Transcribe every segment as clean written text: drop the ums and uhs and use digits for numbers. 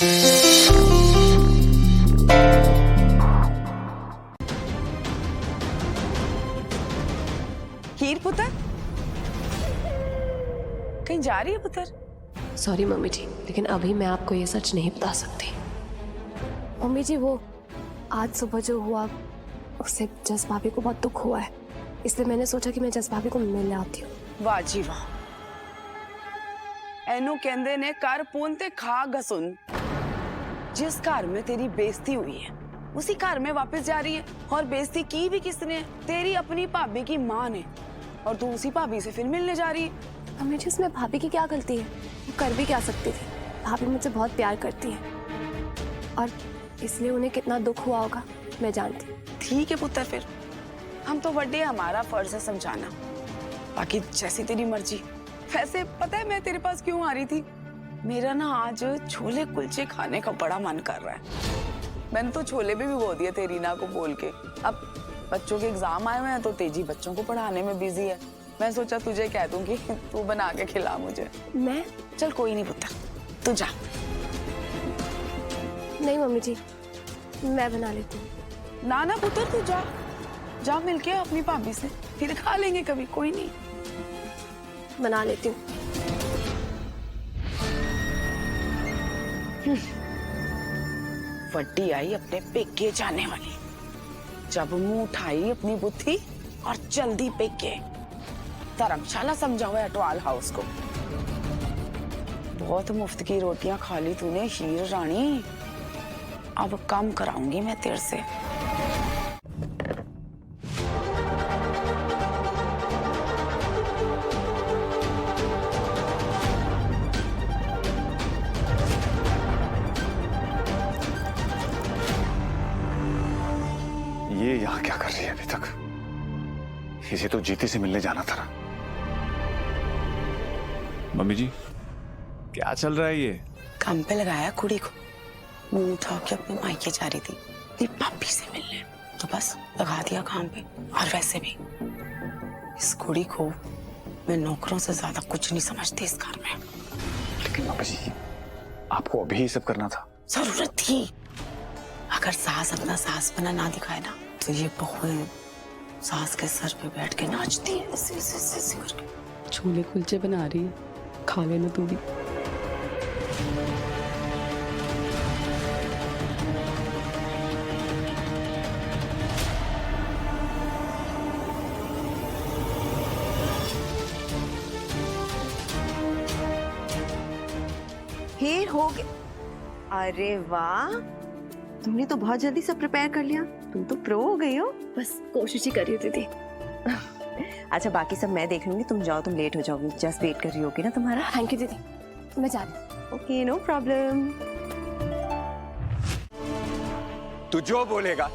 हीर पुत्र, कहीं जा रही है पुत्र? सॉरी मम्मी जी, लेकिन अभी मैं आपको ये सच नहीं बता सकती। मम्मी जी, वो आज सुबह जो हुआ उससे जस भाभी को बहुत दुख हुआ है, इसलिए मैंने सोचा कि मैं जस भाभी को मिलने आती हूँ। वाह जी वाह, एनू कहंदे ने कर पून ते खा गसुन। जिस घर में तेरी बेइज्जती हुई है उसी घर में वापस जा रही है, और बेइज्जती की भी किसने है? तेरी अपनी भाभी की माँ ने, और तू उसी भाभी से फिर मिलने जा रही है। मम्मी जी, उसमें भाभी की क्या गलती है? वो कर भी क्या सकती थी? भाभी मुझसे बहुत प्यार करती है और इसलिए उन्हें कितना दुख हुआ होगा मैं जानती हूँ। ठीक है पुत्र, फिर हम तो बड़े, हमारा फर्ज है समझाना, बाकी जैसी तेरी मर्जी। वैसे पता है मैं तेरे पास क्यों आ रही थी? मेरा ना आज छोले कुलचे खाने का बड़ा मन कर रहा है। मैंने तो छोले भी भिगो दिए तेरी ना को बोल के। अब बच्चों के एग्जाम आए हुए हैं तो तेजी बच्चों को पढ़ाने में बिजी है। मैं सोचा तुझे कह दूंगी, तू बना के खिला मुझे। मैं? चल कोई नहीं पुत्र, तू जा। नहीं मम्मी जी, मैं बना लेती हूँ। ना ना पुत्र, तू जा, जा मिलके अपनी भाभी से, फिर खा लेंगे कभी, कोई नहीं। बना लेती हूँ। वड्डी आई अपने पेके जाने वाली, जब मुंह उठाई अपनी बुद्धि और जल्दी पेके। धर्मशाला समझा हुआ है अटवाल हाउस को। बहुत मुफ्त की रोटियां खा ली तूने हीर रानी, अब कम कराऊंगी मैं तेरे से। ये यहाँ क्या कर रही है अभी तक? इसे तो जीती से मिलने जाना था ना। मम्मी जी, क्या चल रहा है ये? काम पे लगाया कुड़ी को, मुंह उठा के अपने मायके जा रही थी अपनी भाभी से मिलने, तो बस लगा दिया काम पे। और वैसे भी इस कुड़ी को मैं नौकरों से ज्यादा कुछ नहीं समझती इस घर में। लेकिन बाबा जी, आपको अभी ही सब करना था। जरूरत थी। अगर सास अपना सास बना ना दिखाए ना, तो ये बहुएं सास के सर पे बैठ के नाचती है ऐसे ऐसे ऐसे करके। छोले कुलचे बना रही है, खा लेना तू भी। हीर हो गया। अरे वाह, तुमने तो बहुत जल्दी सब प्रिपेयर कर लिया। तुम तो प्रो हो गई हो। बस कोशिश ही कर रही हूँ दीदी। अच्छा, बाकी सब मैं देख लूंगी, तुम जाओ, तुम लेट हो जाओगी। जस्ट वेट कर रही होगी ना तुम्हारा। थैंक यू दीदी, मैं जाती हूँ। Okay, no problem. तू जो बोलेगा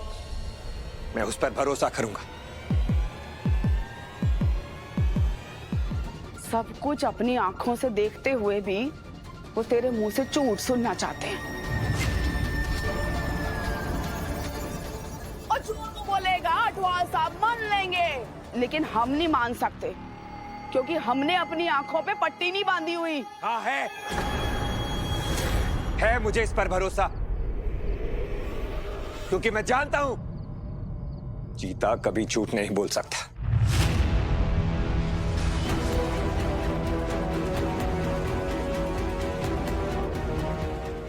मैं उस पर भरोसा करूंगा। सब कुछ अपनी आंखों से देखते हुए भी वो तेरे मुंह से झूठ सुनना चाहते हैं। और झूठ तो बोलेगा अटवाल साहब, मान लेंगे, लेकिन हम नहीं मान सकते क्योंकि हमने अपनी आंखों पे पट्टी नहीं बांधी हुई। हाँ है मुझे इस पर भरोसा, क्योंकि मैं जानता हूं जीता कभी झूठ नहीं बोल सकता।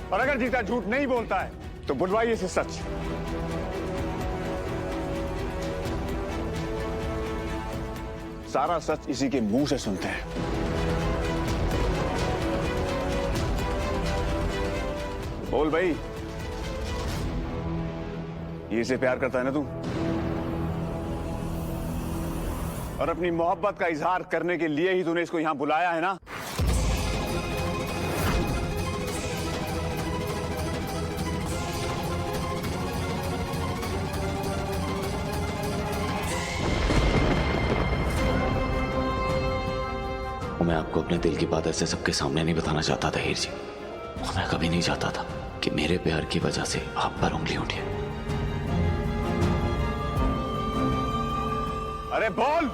और अगर जीता झूठ नहीं बोलता है तो बुलवाइए इसे सच। सारा सच इसी के मुंह से सुनते हैं। बोल भाई, ये से प्यार करता है ना तू? और अपनी मोहब्बत का इजहार करने के लिए ही तूने इसको यहां बुलाया है ना? मैं आपको अपने दिल की बात ऐसे सबके सामने नहीं बताना चाहता था हीर जी। मैं कभी नहीं चाहता था कि मेरे प्यार की वजह से आप पर उंगली उठे। अरे बोल,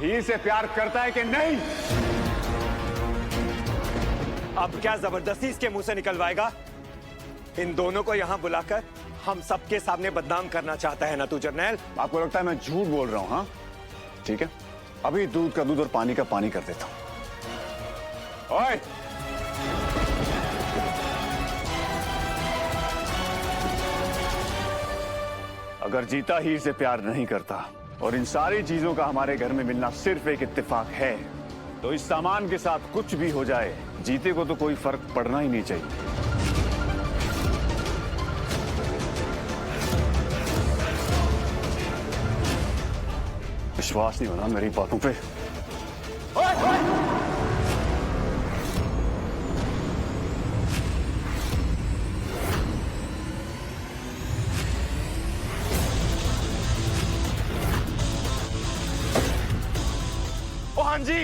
हीर से प्यार करता है कि नहीं? अब क्या जबरदस्ती इसके मुंह से निकलवाएगा? इन दोनों को यहाँ बुलाकर हम सबके सामने बदनाम करना चाहता है ना तू जर्नैल? आपको लगता है मैं झूठ बोल रहा हूं? हाँ ठीक है, अभी दूध का दूध और पानी का पानी कर देता हूं। ओए अगर जीता हीर से प्यार नहीं करता और इन सारी चीजों का हमारे घर में मिलना सिर्फ एक इत्तेफाक है, तो इस सामान के साथ कुछ भी हो जाए, जीते को तो कोई फर्क पड़ना ही नहीं चाहिए। विश्वास नहीं होना मेरी बातों पे? ओए, ओए! ओहान जी,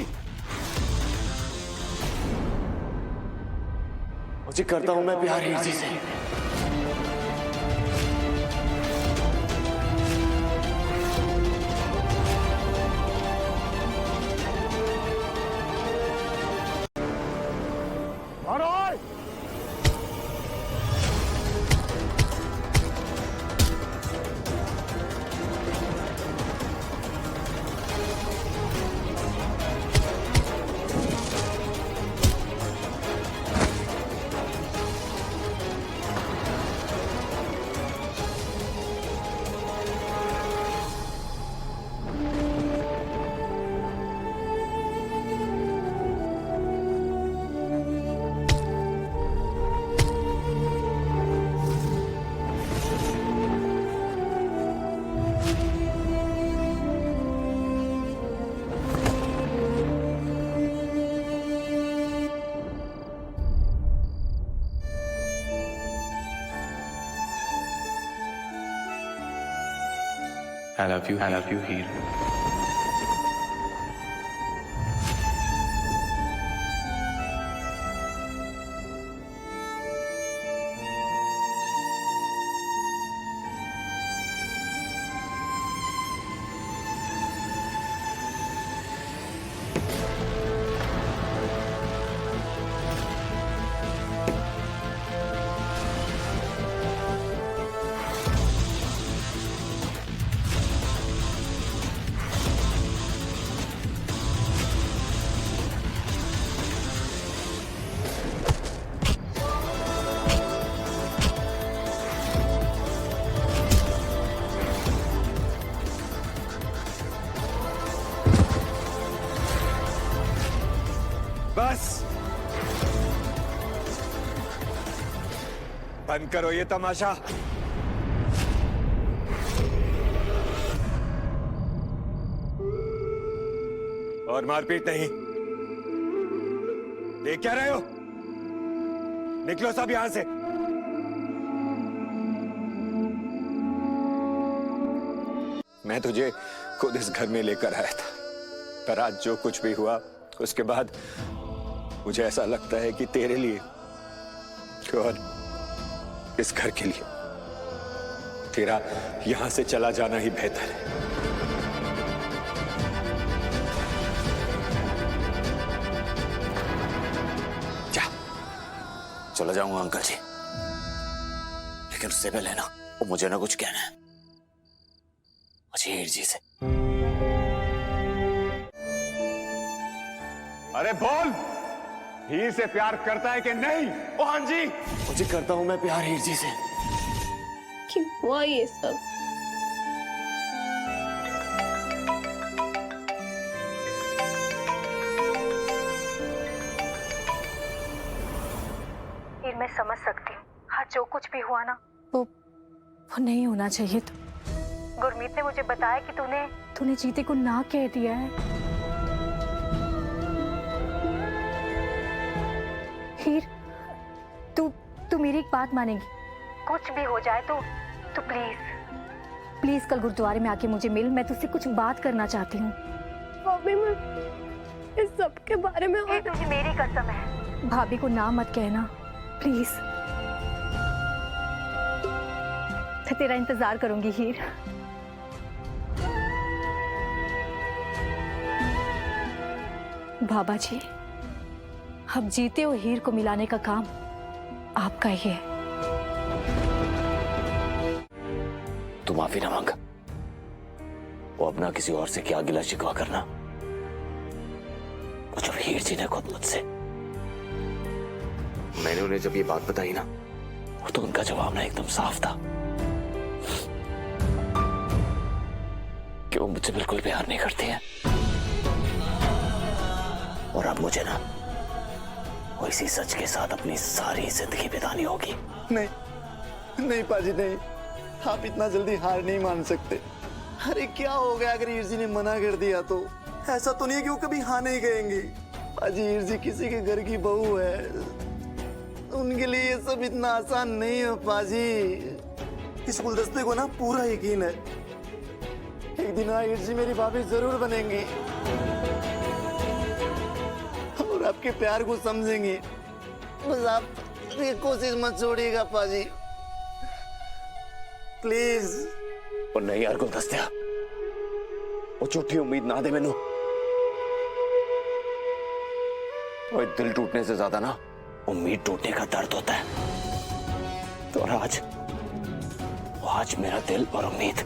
मुझे करता हूं मैं प्यार हीर जी से। I love you, हीर। बस बंद करो ये तमाशा। और मारपीट नहीं। देख क्या रहे हो? निकलो सब यहां से। मैं तुझे खुद इस घर में लेकर आया था, पर आज जो कुछ भी हुआ उसके बाद मुझे ऐसा लगता है कि तेरे लिए और इस घर के लिए तेरा यहां से चला जाना ही बेहतर है। जा, चला जाऊंगा अंकल जी, लेकिन उससे पहले ना वो मुझे ना कुछ कहना है, मुझे हीर जी से। अरे बोल, हीर से प्यार करता है कि नहीं? ओहान जी, मुझे करता हूं मैं प्यार हीर जी से। क्यों हुआ ये सब? फिर मैं समझ सकती हूँ, हाँ जो कुछ भी हुआ ना वो नहीं होना चाहिए था। गुरमीत ने मुझे बताया कि तूने जीते को ना कह दिया है। हीर, तू मेरी एक बात मानेगी? कुछ भी हो जाए तो प्लीज कल गुरुद्वारे में आके मुझे मिल, मैं तुझसे कुछ बात करना चाहती हूँ। भाभी, मैं इस सब के बारे में ये तुझे मेरी कसम है, भाभी को ना मत कहना प्लीज। मैं तेरा इंतजार करूंगी हीर। बाबा जी, अब जीते हुए हीर को मिलाने का काम आपका ही है। तू माफी ना मांग, वो अपना किसी और से क्या गिला शिकवा करना। और जब हीर जी ने खुद मुझसे, मैंने उन्हें जब ये बात बताई ना, तो उनका जवाब ना एकदम साफ था कि वो मुझसे बिल्कुल प्यार नहीं करती है। और अब मुझे ना वो इसी सच के साथ अपनी सारी जिंदगी बितानी होगी। नहीं नहीं पाजी नहीं, आप इतना जल्दी हार नहीं मान सकते। अरे क्या हो गया अगर हीर जी ने मना कर दिया तो? ऐसा तो नहीं है कि वो कभी हाँ नहीं कहेंगी। पाजी हीर जी किसी के घर की बहू है, उनके लिए ये सब इतना आसान नहीं है पाजी। इस गुलदस्ते को ना पूरा यकीन है एक दिन हीर जी मेरी भाभी जरूर बनेंगी और आपके प्यार को समझेंगे। बस आप ये कोशिश मत छोड़िएगा पाजी, प्लीज। और नहीं यार गुलदस्तिया, वो झूठी उम्मीद ना दे मैनू। और दिल टूटने से ज्यादा ना उम्मीद टूटने का दर्द होता है। तो आज मेरा दिल और उम्मीद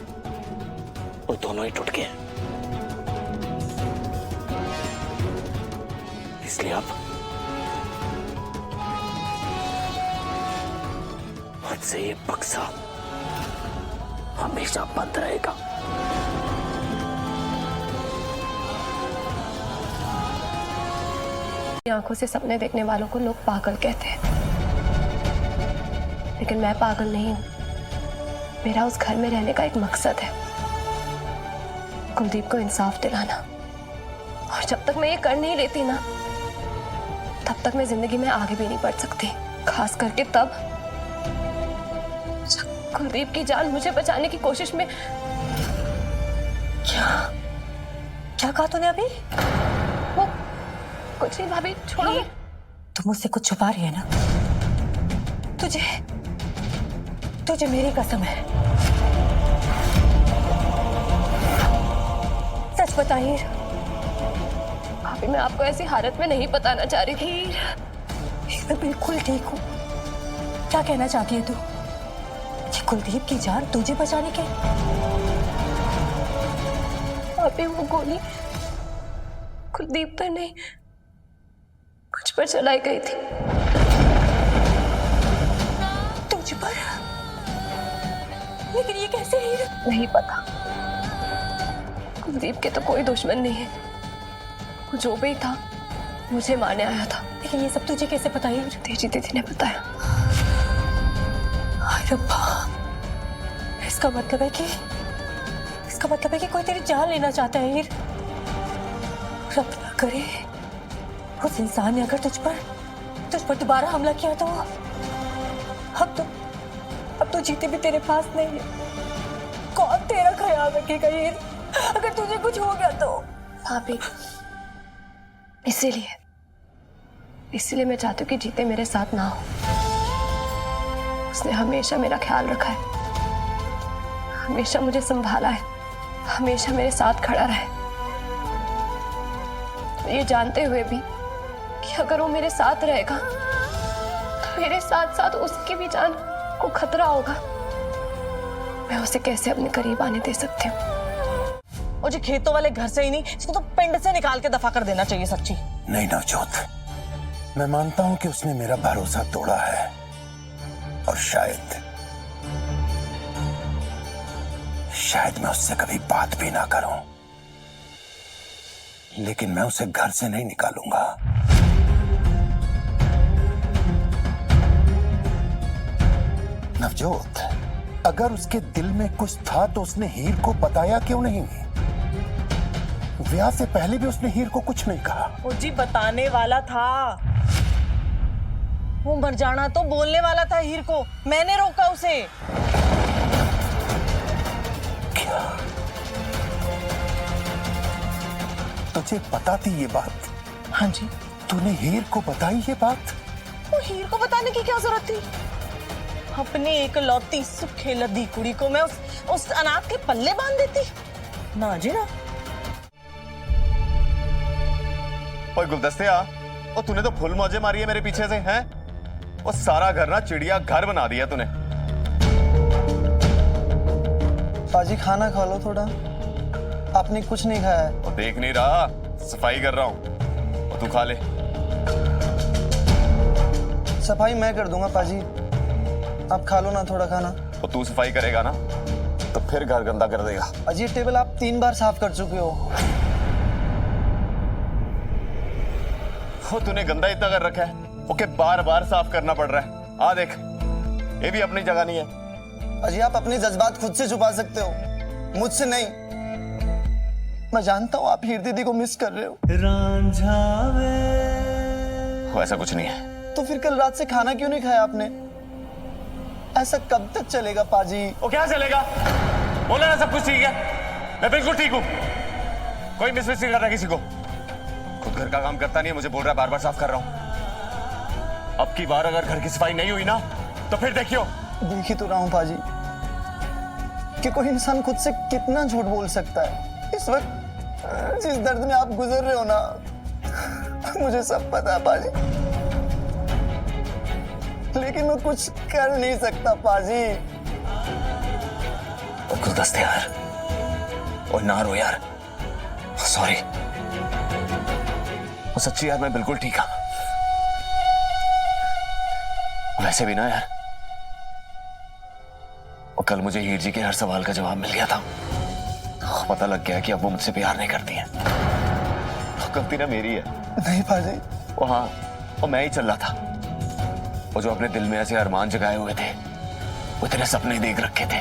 वो दोनों ही टूट गए। इसलिए अब आज से ये बक्सा हमेशा बंद रहेगा। आंखों से सपने देखने वालों को लोग पागल कहते हैं, लेकिन मैं पागल नहीं हूं। मेरा उस घर में रहने का एक मकसद है, कुलदीप को इंसाफ दिलाना। और जब तक मैं ये कर नहीं लेती ना, तब तक मैं जिंदगी में आगे भी नहीं बढ़ सकती। खास करके तब जब कुलदीप की जान मुझे बचाने की कोशिश में। क्या कहा तूने अभी? वो कुछ नहीं भाभी, छोड़ो। तुम मुझसे कुछ छुपा रही है ना? तुझे मेरी कसम है, सच बता हीर। भाभी मैं आपको ऐसी हालत में नहीं बताना चाह रही थी। मैं बिल्कुल ठीक हूँ। क्या कहना चाहती है तू? कि कुलदीप की जान तुझे बचाने के? भाभी वो गोली कुलदीप पर नहीं, कुछ पर चलाई गई थी। तुझ पर? लेकिन ये कैसे हीर? नहीं पता। कुलदीप के तो कोई दुश्मन नहीं है, वो जो भी था मुझे मारने आया था। लेकिन ये सब तुझे कैसे पता हीर? तेजी दीदी ने बताया। हाय रब्बा, इसका मतलब है कि कोई तेरी जान लेना चाहता है हीर। रब ना करे उस इंसान ने अगर तुझ पर दोबारा हमला किया तो अब तो जीते भी तेरे पास नहीं है। कौन तेरा ख्याल रखेगा हीर अगर तुझे कुछ हो गया तो? भाभी इसीलिए मैं चाहती हूँ कि जीते मेरे साथ ना हो। उसने हमेशा मेरा ख्याल रखा है, हमेशा मुझे संभाला है, हमेशा मेरे साथ खड़ा रहा है। ये जानते हुए भी कि अगर वो मेरे साथ रहेगा तो मेरे साथ साथ उसकी भी जान को खतरा होगा। मैं उसे कैसे अपने करीब आने दे सकती हूँ? मुझे खेतों वाले घर से ही नहीं, इसको तो पिंड से निकाल के दफा कर देना चाहिए। सच्ची नहीं नवजोत, मैं मानता हूं कि उसने मेरा भरोसा तोड़ा है और शायद मैं उससे कभी बात भी ना करूं, लेकिन मैं उसे घर से नहीं निकालूंगा। नवजोत, अगर उसके दिल में कुछ था तो उसने हीर को बताया क्यों नहीं? ब्याह से पहले भी उसने हीर को कुछ नहीं कहा। वो जी बताने वाला था, वो मर जाना तो बोलने वाला था हीर को, मैंने रोका उसे। क्या तुझे पता थी ये बात? हाँ जी। तूने हीर को बताई ये बात? वो हीर को बताने की क्या जरूरत थी? अपनी एक लौती सुखे लद्दी कुड़ी को मैं उस अनाथ के पल्ले बांध देती? ना जी ना। ओए गुलदस्तिया, और तूने तो फुल मौजे मारी है मेरे पीछे से, हैं? और सारा घर ना चिड़िया घर बना दिया तूने। पाजी खाना खा लो थोड़ा, आपने कुछ नहीं खाया है। और देख नहीं रहा, सफाई कर रहा हूँ, और तू खा ले। सफाई मैं कर दूंगा पाजी, आप खा लो ना थोड़ा खाना। और तू सफाई करेगा ना तो फिर घर गंदा कर देगा। पाजी ये टेबल आप 3 बार साफ कर चुके हो। वो तूने गंदा इतना कर रखा है, ओके बार बार साफ करना पड़ रहा है। आ देख, ये भी अपनी जगह नहीं है। पाजी आप अपने जज्बात खुद से छुपा सकते हो, मुझसे नहीं। मैं जानता हूँ आप हीर दीदी को मिस कर रहे हो। ऐसा कुछ नहीं है। तो फिर कल रात से खाना क्यों नहीं खाया आपने? ऐसा कब तक चलेगा पाजी? वो क्या चलेगा? बोला ना सब कुछ ठीक है, मैं बिल्कुल ठीक हूँ, कोई मिस नहीं कर रहा किसी को। खुद घर का काम करता नहीं है, मुझे बोल रहा है बार बार साफ कर रहा हूँ। अब की बार अगर घर की सफाई नहीं हुई ना तो फिर देखियो। देख ही तो रहा हूँ पाजी कि कोई इंसान खुद से कितना झूठ बोल सकता है। इस वक्त जिस दर्द में आप गुजर रहे हो ना, मुझे सब पता है पाजी, लेकिन मैं कुछ कर नहीं सकता पाजी। और गुलदस्ते यार, और ना रो यार, सॉरी। और सच्ची यार मैं बिल्कुल ठीक हूं। वैसे भी ना यार, और कल मुझे हीर जी के हर सवाल का जवाब मिल गया था। पता लग गया कि अब वो मुझसे प्यार नहीं करती है। गलती ना मेरी है। नहीं पाजी। वो हाँ, वो मैं ही चल रहा था। वो जो अपने दिल में ऐसे अरमान जगाए हुए थे, वो इतने सपने देख रखे थे,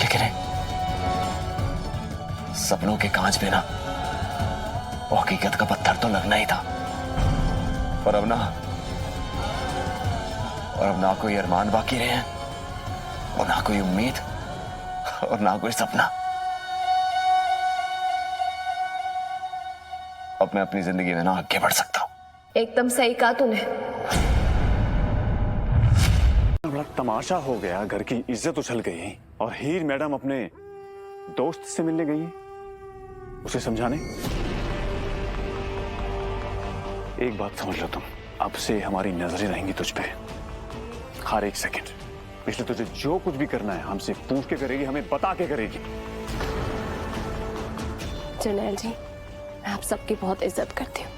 लेकिन सपनों के कांच पे ना वो हकीकत का पत्थर तो लगना ही था। और अब ना कोई अरमान बाकी रहे हैं, और ना कोई उम्मीद, और ना कोई सपना। अब मैं अपनी जिंदगी में ना आगे बढ़ सकता हूँ। एकदम सही कहा तूने। बड़ा तमाशा हो गया, घर की इज्जत उछल गई और हीर मैडम अपने दोस्त से मिलने गई, उसे समझाने। एक बात समझ लो तुम, अब से हमारी नजरें रहेंगी तुझ पे हर एक सेकंड। इसलिए तुझे जो कुछ भी करना है हमसे पूछ के करेगी, हमें बता के करेगी। जरनैल जी, मैं आप सबकी बहुत इज्जत करती हूँ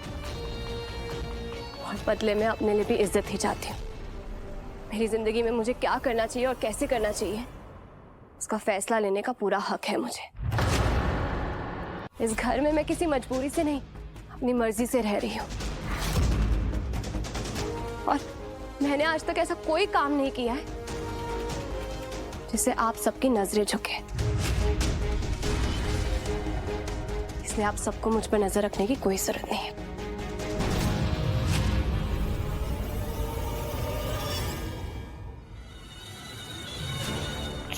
और बदले में अपने लिए भी इज्जत ही चाहती हूँ। मेरी जिंदगी में मुझे क्या करना चाहिए और कैसे करना चाहिए, इसका फैसला लेने का पूरा हक है मुझे। इस घर में मैं किसी मजबूरी से नहीं, अपनी मर्जी से रह रही हूँ। और मैंने आज तक ऐसा कोई काम नहीं किया है जिससे आप सबकी नजरें झुके। इसलिए आप सबको मुझ पर नजर रखने की कोई जरूरत नहीं है।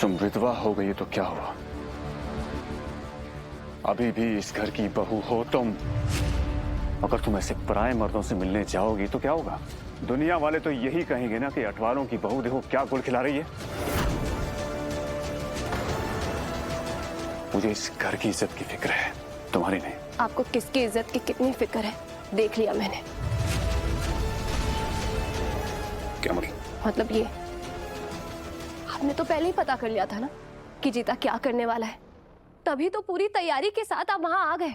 तुम विधवा हो गई तो क्या हुआ, अभी भी इस घर की बहू हो तुम। अगर तुम ऐसे पराये मर्दों से मिलने जाओगी तो क्या होगा? दुनिया वाले तो यही कहेंगे ना कि अठवालों की बहू देखो क्या गुल खिला रही है। मुझे इस घर की इज्जत की फिक्र है, तुम्हारी नहीं। आपको किसकी इज्जत की कितनी फिक्र है देख लिया मैंने। क्या मतलब? मतलब ये, आपने तो पहले ही पता कर लिया था ना कि जीता क्या करने वाला है, तभी तो पूरी तैयारी के साथ आप वहां आ गए।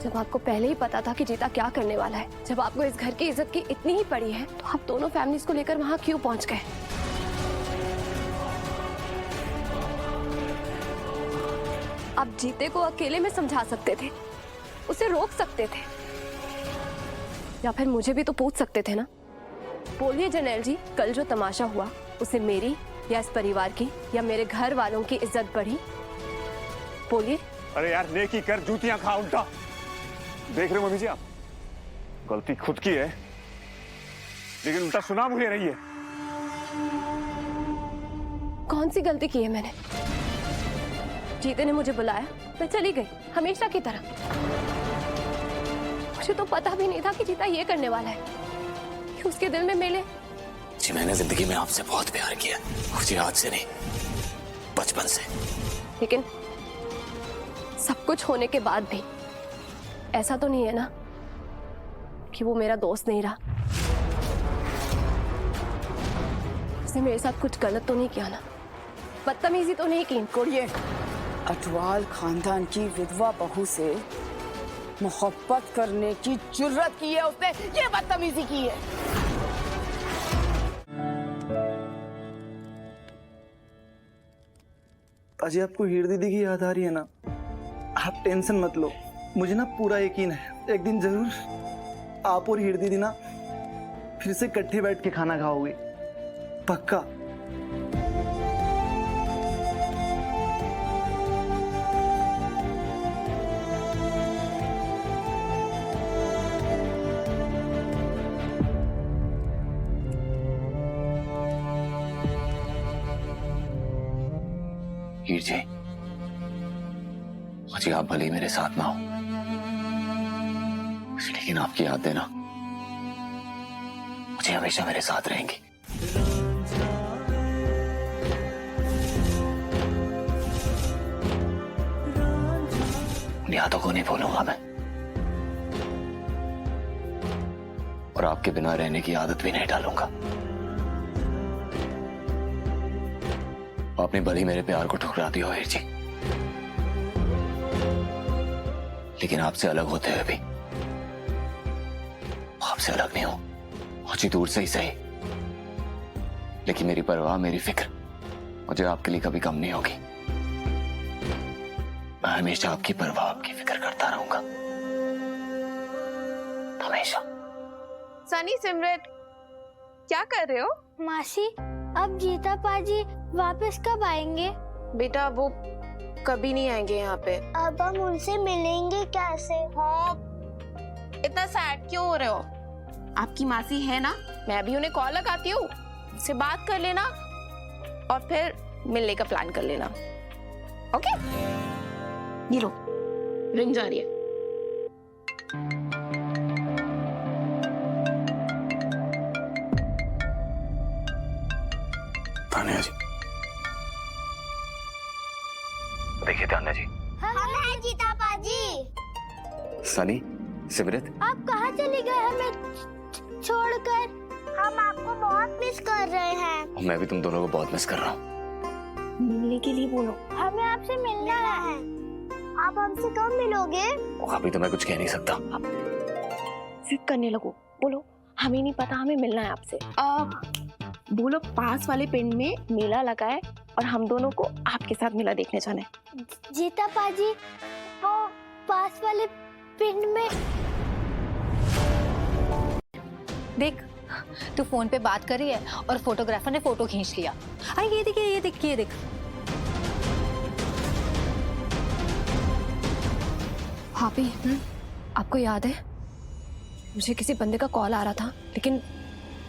जब आपको पहले ही पता था कि जीता क्या करने वाला है, जब आपको इस घर की इज्जत की इतनी ही पड़ी है, तो आप दोनों फैमिलीज को लेकर वहां क्यों पहुंच गए? आप जीते को अकेले में समझा सकते थे, उसे रोक सकते थे, या फिर मुझे भी तो पूछ सकते थे ना। बोलिए जरनैल जी, कल जो तमाशा हुआ उसे मेरी या इस परिवार की या मेरे घर वालों की इज्जत बढ़ी? बोलिए। अरे यार नेकी कर, जूतियां खा उल्टा। देख रहे हो मम्मी जी, आप गलती खुद की है लेकिन उल्टा सुना मुझे रही है। कौन सी गलती की है मैंने? जीते ने मुझे बुलाया, मैं चली गई हमेशा की तरह। मुझे तो पता भी नहीं था कि जीता ये करने वाला है, कि उसके दिल में मेले। जी मैंने जिंदगी में आपसे बहुत प्यार किया, मुझे आज से नहीं बचपन से। लेकिन सब कुछ होने के बाद भी ऐसा तो नहीं है ना कि वो मेरा दोस्त नहीं रहा? उसने मेरे साथ कुछ गलत तो नहीं किया ना? बदतमीजी तो नहीं की? कुड़िए, अटवाल खानदान की विधवा बहू से मोहब्बत करने की जुर्रत की है उसने, ये बदतमीजी की है। पाजी आपको हीर दीदी की याद आ रही है ना? आप टेंशन मत लो, मुझे ना पूरा यकीन है एक दिन जरूर आप और हीर दीदी ना फिर से इकट्ठे बैठ के खाना खाओगे, पक्का। हीर जी, मुझे आप भले ही मेरे साथ ना हो, लेकिन आपकी यादें ना मुझे हमेशा मेरे साथ रहेंगी। उन यादों को नहीं भूलूंगा मैं, और आपके बिना रहने की आदत भी नहीं डालूंगा। आपने भले मेरे प्यार को ठुकरा दिया हो हीर जी, लेकिन आपसे अलग होते हुए भी आपसे अलग नहीं हो, मुझे दूर से ही सही, लेकिन मेरी परवाह, मेरी फिक्र मुझे आपके लिए कभी कम नहीं होगी। मैं हमेशा आपकी परवाह, आपकी फिक्र करता रहूंगा, हमेशा। सनी, सिमरन, क्या कर रहे हो? मासी, अब जीता पाजी वापस कब आएंगे? बेटा वो कभी नहीं आएंगे यहाँ पे। अब हम उनसे मिलेंगे कैसे? हाँ, इतना सैड क्यों हो रहे हो? आपकी मासी है ना, मैं भी उन्हें कॉल लगाती हूँ, उससे बात कर लेना और फिर मिलने का प्लान कर लेना। ओके? ये लो, रिंग जा रही है। तान्या जी, देखिए तान्या जी। हम हैं जीता पाजी। सनी, सिमरत, आप कहाँ चले गए हमें छोड़कर? हम आपको बहुत मिस कर रहे हैं। मैं भी तुम दोनों को बहुत मिस कर रहा हूँ। मिलने के लिए बोलो। हमें आपसे मिलना है। आप हमसे कब मिलोगे? अभी तो मैं कुछ कह नहीं सकता। जिद करने लगो, बोलो हमें नहीं पता, हमें मिलना है आपसे। बोलो पास वाले पिंड में मेला लगा है और हम दोनों को आपके साथ मेला देखने जाना है। जीता पाजी, वो पास वाले पिंड में। देख, तू फोन पे बात कर रही है और फोटोग्राफर ने फोटो खींच लिया। अरे ये देख, ये देख, ये देख। भाभी, आपको याद है मुझे किसी बंदे का कॉल आ रहा था, लेकिन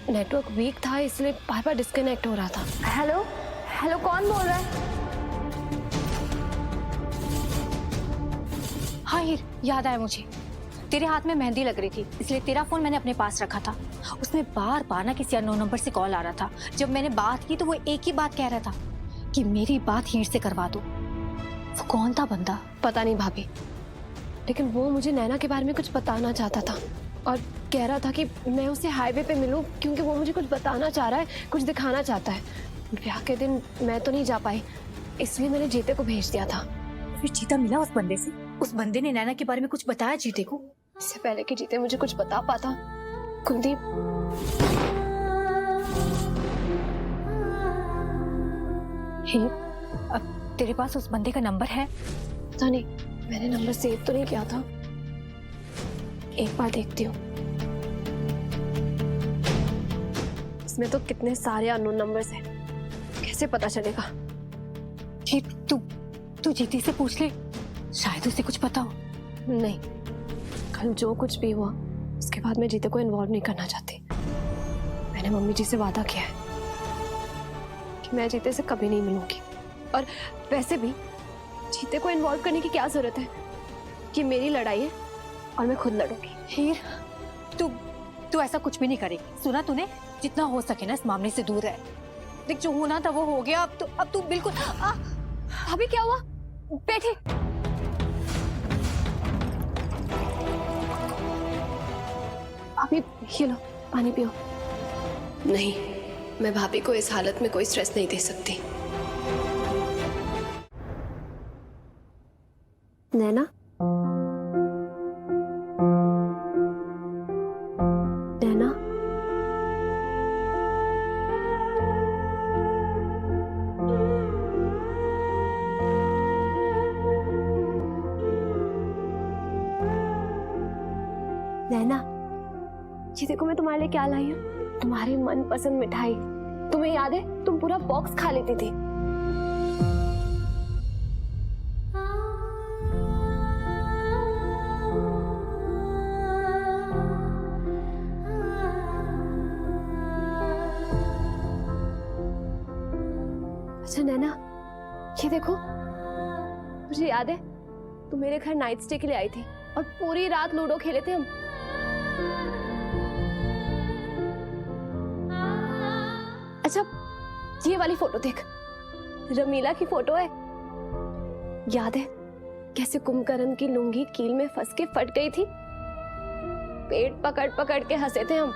नेटवर्क वीक था इसलिए बार बार डिस्कनेक्ट हो रहा था। हेलो हेलो, कौन बोल रहा है? हाँ हीर, याद आया मुझे। तेरे हाथ में मेहंदी लग रही थी, इसलिए तेरा फोन मैंने अपने पास रखा था। उसमें बार बार ना किसी अननोन नंबर से कॉल आ रहा था। जब मैंने बात की तो वो एक ही बात कह रहा था कि मेरी बात हीर से करवा दो। वो कौन था बंदा? पता नहीं भाभी, लेकिन वो मुझे नैना के बारे में कुछ बताना चाहता था और कह रहा था कि मैं उससे हाईवे पे मिलूं, क्योंकि वो मुझे कुछ बताना चाह रहा है, कुछ दिखाना चाहता है। ब्याह के दिन मैं तो नहीं जा पाई, इसलिए मैंने जीते को भेज दिया था। फिर जीता मिला उस बंदे से? उस बंदे ने नैना के बारे में कुछ बताया जीते को? इससे पहले कि जीते मुझे कुछ बता पाता, कुलदीप हीर, अब तेरे पास उस बंदे का नंबर है? पता नहीं, मैंने नंबर सेव तो नहीं किया था। एक बार देखती हूँ। इसमें तो कितने सारे अननोन नंबर्स हैं, कैसे पता चलेगा? हीर, तू जीती से पूछ ले, शायद उसे कुछ पता हो। नहीं, कल जो कुछ भी हुआ उसके बाद मैं जीते को इन्वॉल्व नहीं करना चाहती। मैंने मम्मी जी से वादा किया है कि मैं जीते से कभी नहीं मिलूंगी, और वैसे भी जीते को इन्वॉल्व करने की क्या जरूरत है? कि मेरी लड़ाई है और मैं खुद लड़ूंगी। हीर, तू ऐसा कुछ भी नहीं करेगी। सुना तूने? जितना हो सके ना इस मामले से दूर रह। देख, जो होना था वो हो गया। अब तू बिल्कुल। अभी क्या हुआ? बैठे। ये लो पानी पियो। नहीं, मैं भाभी को इस हालत में कोई स्ट्रेस नहीं दे सकती। नैना, नैना, नैना, ये देखो मैं तुम्हारे लिए क्या लाई हूँ। तुम्हारी मनपसंद मिठाई। तुम्हें याद है तुम पूरा बॉक्स खा लेती थी। अच्छा नैना, ये देखो, मुझे याद है तुम मेरे घर नाइट स्टे के लिए आई थी और पूरी रात लूडो खेले थे हम। अच्छा, ये वाली फोटो देख, रमीला की फोटो है। याद है कैसे कुंभकर्ण की लुंगी कील में फंस के फट गई थी? पेट पकड़ पकड़ के हंसे थे हम।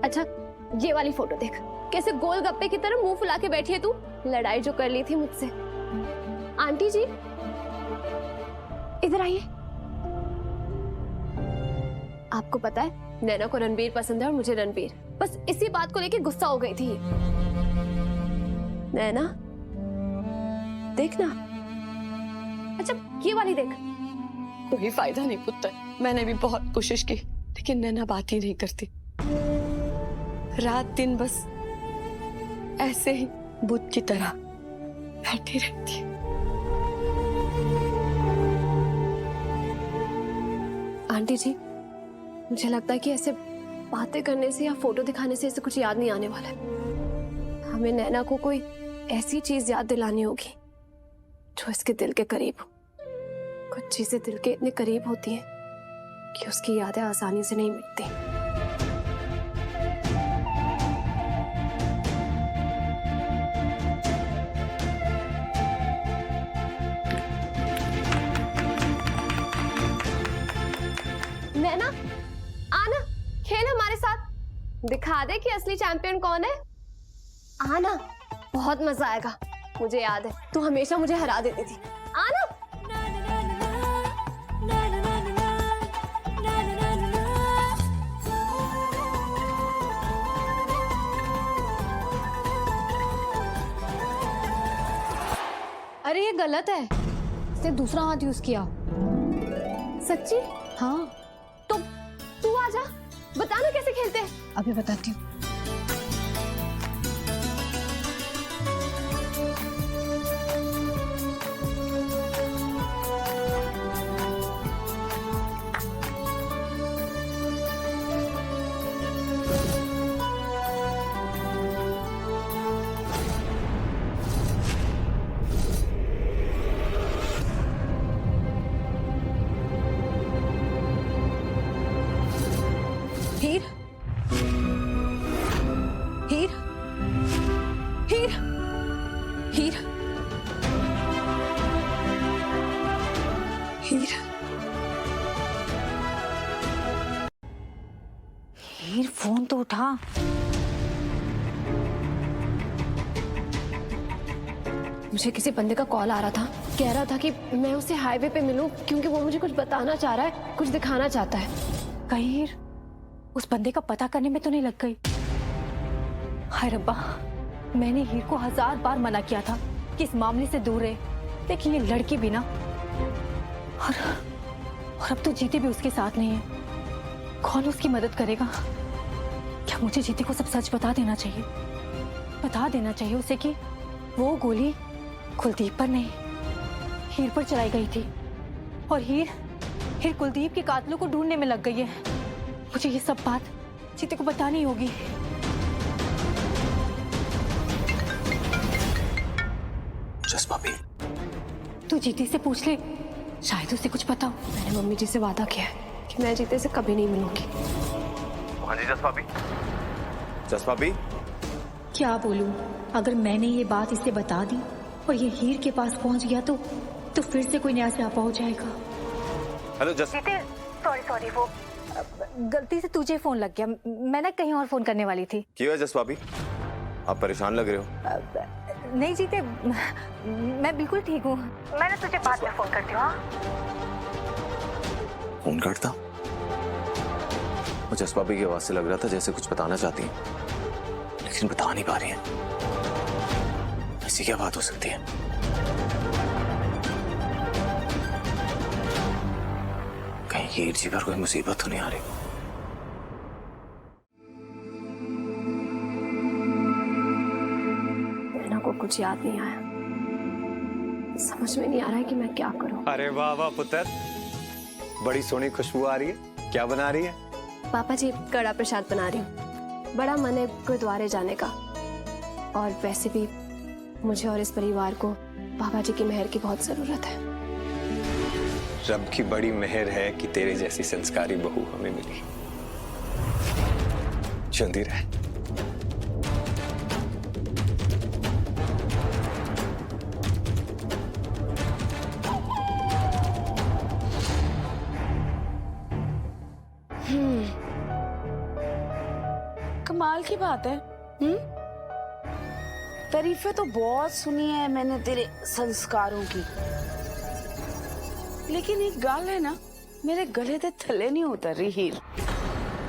अच्छा, ये वाली फोटो देख, कैसे गोलगप्पे की तरह मुंह फुला के बैठी है तू। लड़ाई जो कर ली थी मुझसे। आंटी जी इधर आइए। आपको पता है नैना को रणबीर पसंद है और मुझे रणबीर। बस इसी बात को लेके गुस्सा हो गई थी। नैना देखना। अच्छा, ये वाली देख। कोई फायदा नहीं पुत्र, मैंने भी बहुत कोशिश की लेकिन नैना बात ही नहीं करती। रात दिन बस ऐसे ही बुत की तरह बैठी रहती है। आंटी जी, मुझे लगता है कि ऐसे बातें करने से या फोटो दिखाने से ऐसे कुछ याद नहीं आने वाला है। हमें नैना को कोई ऐसी चीज याद दिलानी होगी जो इसके दिल के करीब हो। कुछ चीजें दिल के इतने करीब होती हैं कि उसकी यादें आसानी से नहीं मिटती। नैना, आना, खेल हमारे साथ। दिखा दे कि असली चैंपियन कौन है। आना, बहुत मजा आएगा। मुझे याद है तू हमेशा मुझे हरा देती थी। आना। अरे ये गलत है, इसने दूसरा हाथ यूज किया। सच्ची? हाँ। तो तू आजा, बताना कैसे खेलते हैं। अभी बताती हूँ। हीर, हीर, हीर, हीर, हीर, हीर, फोन तो उठा। मुझे किसी बंदे का कॉल आ रहा था, कह रहा था कि मैं उसे हाईवे पे मिलूं क्योंकि वो मुझे कुछ बताना चाह रहा है, कुछ दिखाना चाहता है। कहीं उस बंदे का पता करने में तो नहीं लग गई? हाय रब्बा, मैंने हीर को 1000 बार मना किया था कि इस मामले से दूर रहे, लेकिन ये लड़की भी ना। और अब तो जीते भी उसके साथ नहीं है। कौन उसकी मदद करेगा? क्या मुझे जीते को सब सच बता देना चाहिए? बता देना चाहिए उसे कि वो गोली कुलदीप पर नहीं, हीर पर चलाई गई थी और हीर कुलदीप के कातिलों को ढूंढने में लग गई है। मुझे ये सब बात जीते को बतानी होगी। जज्बा भी। तू जीती से पूछ ले, शायद उसे कुछ पता हो। मैंने मम्मी जी से वादा किया है कि मैं जीते से कभी नहीं मिलूंगी। हाँ जी जज्बा भी। जज्बा भी, क्या बोलूं? अगर मैंने ये बात इसे बता दी और ये हीर के पास पहुंच गया तो फिर से कोई नया स्यापा हो जाएगा। हेलो जस्ट सॉरी वो गलती से तुझे फोन लग गया। मैं ना कहीं और फोन करने वाली थी। क्यों है जस्ट भाभी, आप परेशान लग रहे हो। नहीं जीते, मैं बिल्कुल ठीक हूँ। मैंने तुझे बाद में फोन करती हूँ। हाँ? फोन काटता, मुझे जस्ट भाभी की आवाज से लग रहा था जैसे कुछ बताना चाहती हैं, लेकिन बता नहीं पा रही हैं। ऐसी क्या बात हो सकती है? कहीं हीर जी पर कोई मुसीबत तो नहीं आ रही? नैना को कुछ याद नहीं आया, समझ में नहीं आ रहा है कि मैं क्या करूं। अरे वाह वाह पुत्र, बड़ी सोनी खुशबू आ रही है। क्या बना रही है? पापा जी कड़ा प्रसाद बना रही हूँ। बड़ा मन है गुरुद्वारे जाने का, और वैसे भी मुझे और इस परिवार को पापा जी की मेहर की बहुत जरूरत है। रब की बड़ी मेहर है कि तेरे जैसी संस्कारी बहू हमें मिली। चलती रहे। कमाल की बात है। तारीफें तो बहुत सुनी है मैंने तेरे संस्कारों की, लेकिन एक गल है ना, मेरे गले दे थले नहीं उतर रही हीर।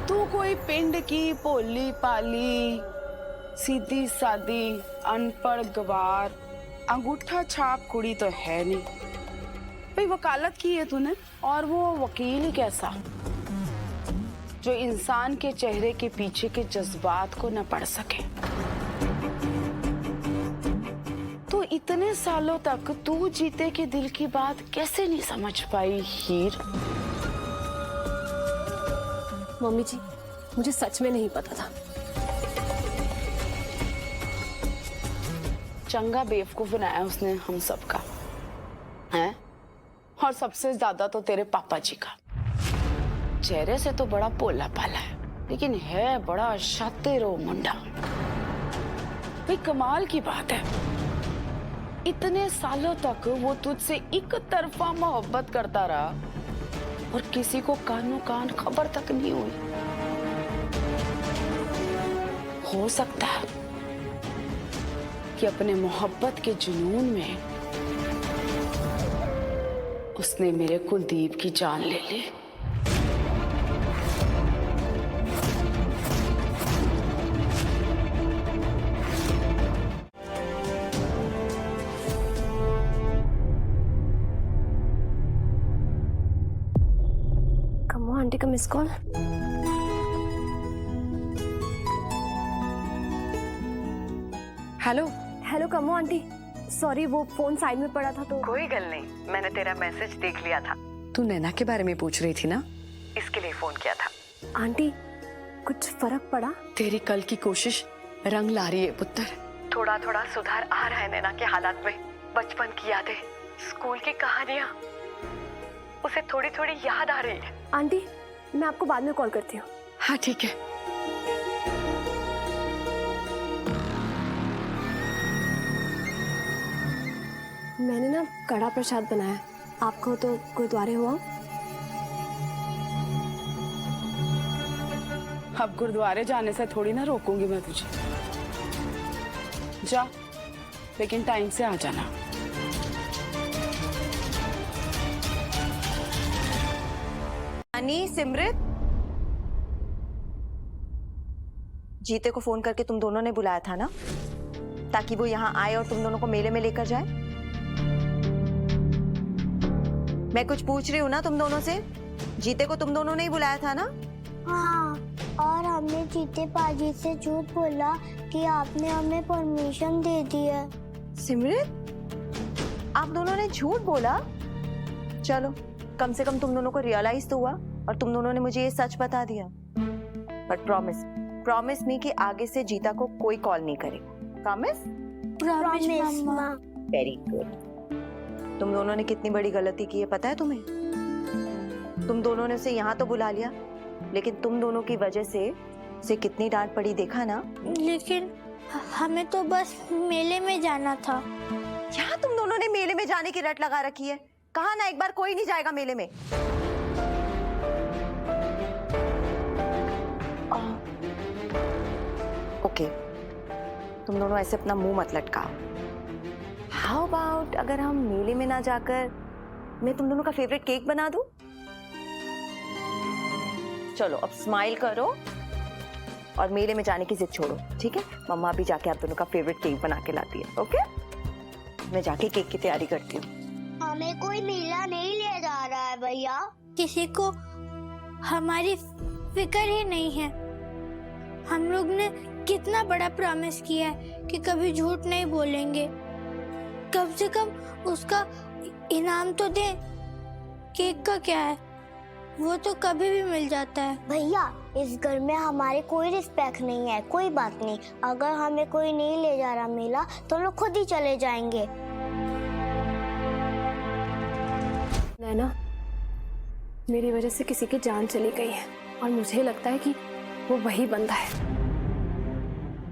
तू कोई पिंड की भोली पाली सीधी सादी अनपढ़ गवार अंगूठा छाप कुड़ी तो है नहीं। भाई वकालत की है तूने, और वो वकील ही कैसा जो इंसान के चेहरे के पीछे के जज्बात को न पढ़ सके। तो इतने सालों तक तू जीते के दिल की बात कैसे नहीं समझ पाई हीर? मम्मी जी, मुझे सच में नहीं पता था। चंगा बेवकूफ बनाया उसने हम सबका, हैं? और सबसे ज्यादा तो तेरे पापा जी का। चेहरे से तो बड़ा भोला भाला है, लेकिन है बड़ा शातिर मुंडा। भाई कमाल की बात है, इतने सालों तक वो तुझसे एक तरफा मोहब्बत करता रहा और किसी को कानों कान खबर तक नहीं हुई। हो सकता है कि अपने मोहब्बत के जुनून में उसने मेरे कुलदीप की जान ले ली। आंटी का मिस कॉल। हेलो हेलो कमो आंटी, सॉरी वो फोन साइड में पड़ा था तो। कोई गल नहीं, मैंने तेरा मैसेज देख लिया था। तू नैना के बारे में पूछ रही थी ना? इसके लिए फोन किया था। आंटी कुछ फर्क पड़ा? तेरी कल की कोशिश रंग ला रही है पुत्र। थोड़ा थोड़ा सुधार आ रहा है नैना के हालात में। बचपन की यादें, स्कूल की कहानियां, उसे थोड़ी थोड़ी याद आ रही है। आंटी मैं आपको बाद में कॉल करती हूँ। हाँ ठीक है। मैंने ना कड़ा प्रसाद बनाया, आपको तो गुरुद्वारे हुआ। अब गुरुद्वारे जाने से थोड़ी ना रोकूंगी मैं तुझे। जा, लेकिन टाइम से आ जाना। सिमरत, जीते को फोन करके तुम दोनों ने बुलाया था ना, ताकि वो यहाँ आए और तुम दोनों को मेले में लेकर जाए। मैं कुछ पूछ रही हूँ ना तुम दोनों से। जीते को तुम दोनों ने ही बुलाया था ना? हाँ, और हमने जीते पाजी से झूठ बोला कि आपने हमें परमिशन दे दी है। सिमरत, आप दोनों ने झूठ बोला? चलो, कम से कम तुम दोनों को रियलाइज तो हुआ और तुम दोनों ने मुझे ये सच बता दिया। बट प्रॉमिस मी कि आगे से जीता को कोई कॉल नहीं करेगा। Promise? Promise mamma. Very good. तुम दोनों ने कितनी बड़ी गलती की है पता है तुम्हें? तुम दोनों ने उसे यहाँ तो बुला लिया, लेकिन तुम दोनों की वजह से उसे कितनी डांट पड़ी देखा ना? लेकिन हमें तो बस मेले में जाना था। क्या मेले में जाने की रट लगा रखी है। कहा ना एक बार कोई नहीं जाएगा मेले में। ओके, तुम दोनों ऐसे अपना मुंह मत लटकाओ। हाउ अबाउट अगर हम मेले में ना जाकर मैं तुम दोनों का फेवरेट केक बना दूं? चलो अब स्माइल करो और मेले में जाने की जिद छोड़ो, ठीक है? मम्मा भी जाके आप दोनों का फेवरेट केक बना के लाती है। ओके, मैं जाके केक की तैयारी करती हूँ। हमें कोई मेला नहीं ले जा रहा है भैया। किसी को हमारी फिक्र ही नहीं है। हम लोग ने कितना बड़ा प्रॉमिस किया है कि कभी झूठ नहीं बोलेंगे। कम से कम उसका इनाम तो दे। केक का क्या है, वो तो कभी भी मिल जाता है। भैया इस घर में हमारे कोई रिस्पेक्ट नहीं है। कोई बात नहीं, अगर हमें कोई नहीं ले जा रहा मेला तो हम लोग खुद ही चले जाएंगे। नैना, मेरी वजह से किसी की जान चली गई है और मुझे लगता है कि वो वही बंदा है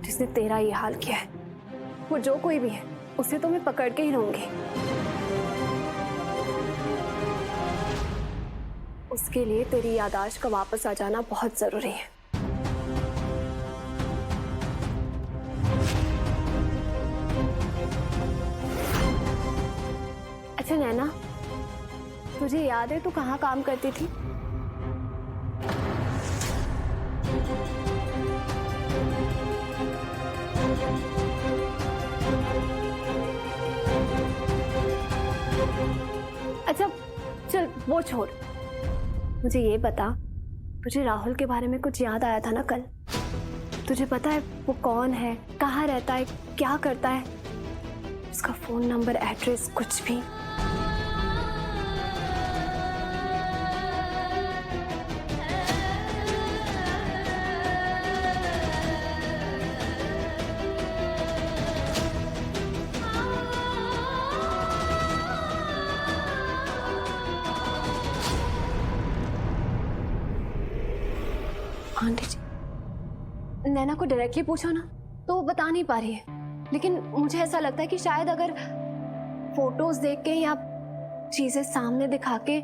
जिसने तेरा ये हाल किया है। वो जो कोई भी है उसे तो मैं पकड़ के ही रहूंगी। उसके लिए तेरी याददाश्त का वापस आ जाना बहुत जरूरी है। अच्छा नैना, तुझे याद है तू कहाँ काम करती थी? अच्छा चल वो छोड़, मुझे ये बता, तुझे राहुल के बारे में कुछ याद आया था ना कल? तुझे पता है वो कौन है, कहाँ रहता है, क्या करता है? उसका फोन नंबर, एड्रेस, कुछ भी? आंटी जी, नैना को डायरेक्टली पूछा ना तो वो बता नहीं पा रही है, लेकिन मुझे ऐसा लगता है कि शायद अगर फोटोज देख के या चीजें सामने दिखा के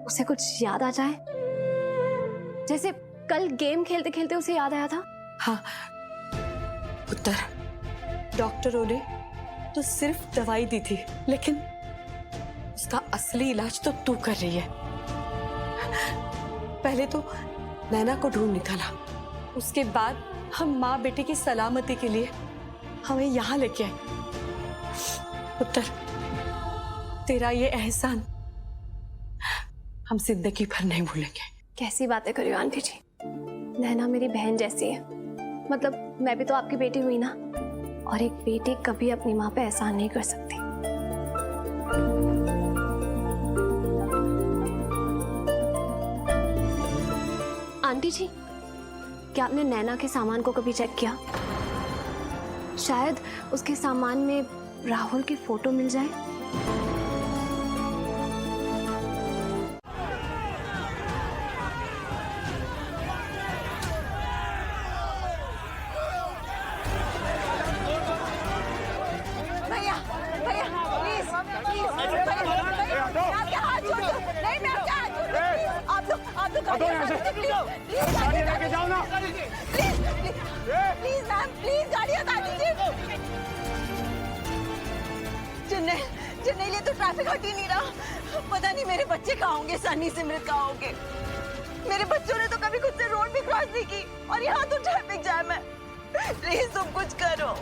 उसे कुछ याद आ जाए, जैसे कल गेम खेलते खेलते उसे याद आया था। हाँ उत्तर, डॉक्टरों ने तो सिर्फ दवाई दी थी, लेकिन उसका असली इलाज तो तू कर रही है। पहले तो नैना को ढूंढ निकाला, उसके बाद हम माँ बेटे की सलामती के लिए हमें यहाँ लेके आए। उत्तर, तेरा ये एहसान हम जिंदगी भर नहीं भूलेंगे। कैसी बातें कर रही हो आंटी जी? नैना मेरी बहन जैसी है, मतलब मैं भी तो आपकी बेटी हुई ना, और एक बेटी कभी अपनी माँ पे एहसान नहीं कर सकती। आंटी जी, क्या आपने नैना के सामान को कभी चेक किया? शायद उसके सामान में राहुल की फोटो मिल जाए। भैया भैया प्लीज प्लीज, भैया आपके हाथ छोड़ दो। नहीं मैं आपके हाथ छोड़ दूं। आप तो गाड़ी लेके जाओ ना। प्लीज मैम, प्लीज गाड़ी हटा दीजिए। चेन्नई लिए तो ट्रैफिक हट ही नहीं रहा। पता नहीं मेरे बच्चे कहाँ होंगे, सनी सिमरत कहाँ होंगे। मेरे बच्चों ने तो कभी खुद से रोड भी क्रॉस नहीं की और यहाँ तो ट्रैफिक जैम है। प्लीज तुम कुछ करो।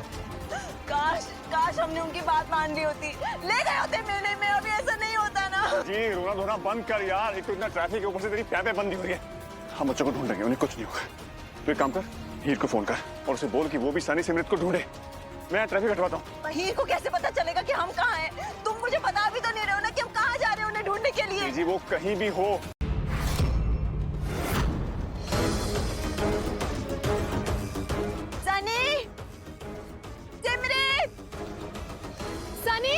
काश हमने उनकी बात मान ली होती, ले गए होते मेले में। अभी ऐसा नहीं होता ना। जी रोना धोना बंद कर यार, एक तो इतना ट्रैफिक है, ऊपर से तेरी पैपे बंदी हो रही है। हम बच्चों को ढूंढेंगे, उन्हें कुछ नहीं होगा। तो एक काम कर, हीर को फोन कर और उसे बोल कि वो भी सनी सिमरत को ढूंढे। मैं ट्रैफिक हटवाता हूँ। हीर को कैसे पता चलेगा कि हम कहाँ हैं? तुम मुझे बता भी तो नहीं रहे हो ना कि हम कहाँ जा रहे हैं उन्हें ढूंढने के लिए। जी वो कहीं भी हो। सनी, सिमरत, सनी,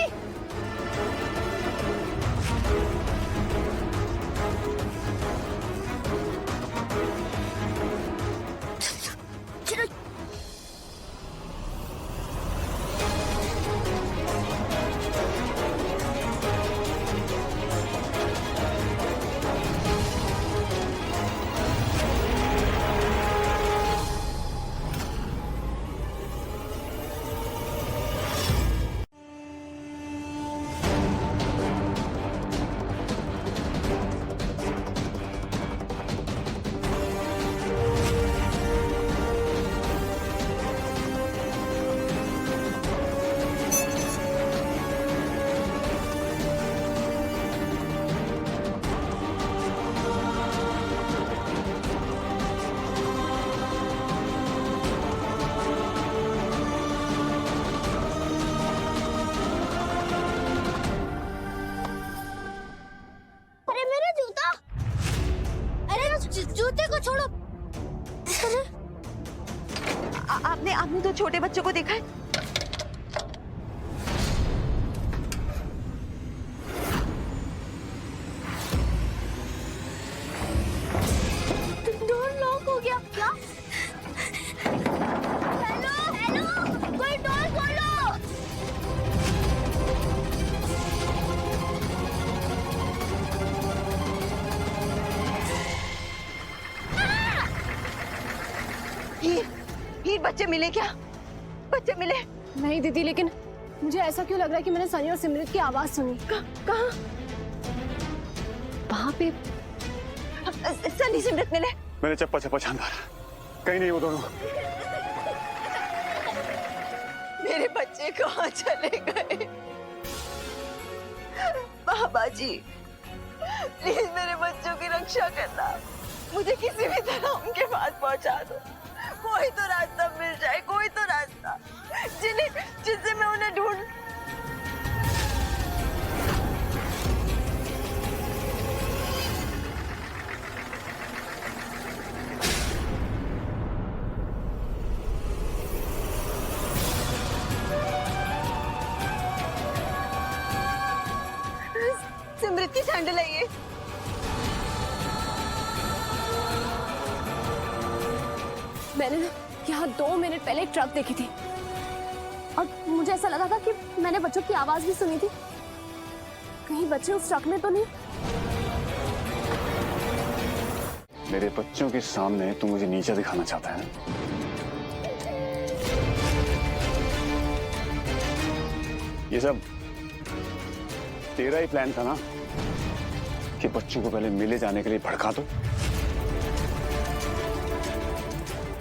आपने तो छोटे बच्चों को देखा है? डोर लॉक हो गया क्या? हेलो हेलो, कोई डोर खोलो। हीर बच्चे मिले क्या? बच्चे मिले? नहीं दीदी, लेकिन मुझे ऐसा क्यों लग रहा है कि मैंने सनी और सिमरत की आवाज सुनी। कहाँ? वहां पे सनी सिमरत मिले? मैंने चप्पा चप्पा छान मारा, कहीं नहीं वो दोनों। मेरे बच्चे कहाँ चले गए? बाबा जी, प्लीज मेरे बच्चों की रक्षा करना। मुझे किसी भी तरह उनके पास पहुंचा दो। कोई तो रास्ता मिल जाए, कोई तो रास्ता जिससे मैं उन्हें ढूंढ। सिमरत की सैंडल है ये। मैंने ना यहाँ 2 मिनट पहले एक ट्रक देखी थी और मुझे ऐसा लगा था कि मैंने बच्चों की आवाज भी सुनी थी। कहीं बच्चे उस ट्रक में तो नहीं? मेरे बच्चों के सामने तू मुझे नीचा दिखाना चाहता है ना? ये सब तेरा ही प्लान था ना कि बच्चों को पहले मिले जाने के लिए भड़का दो,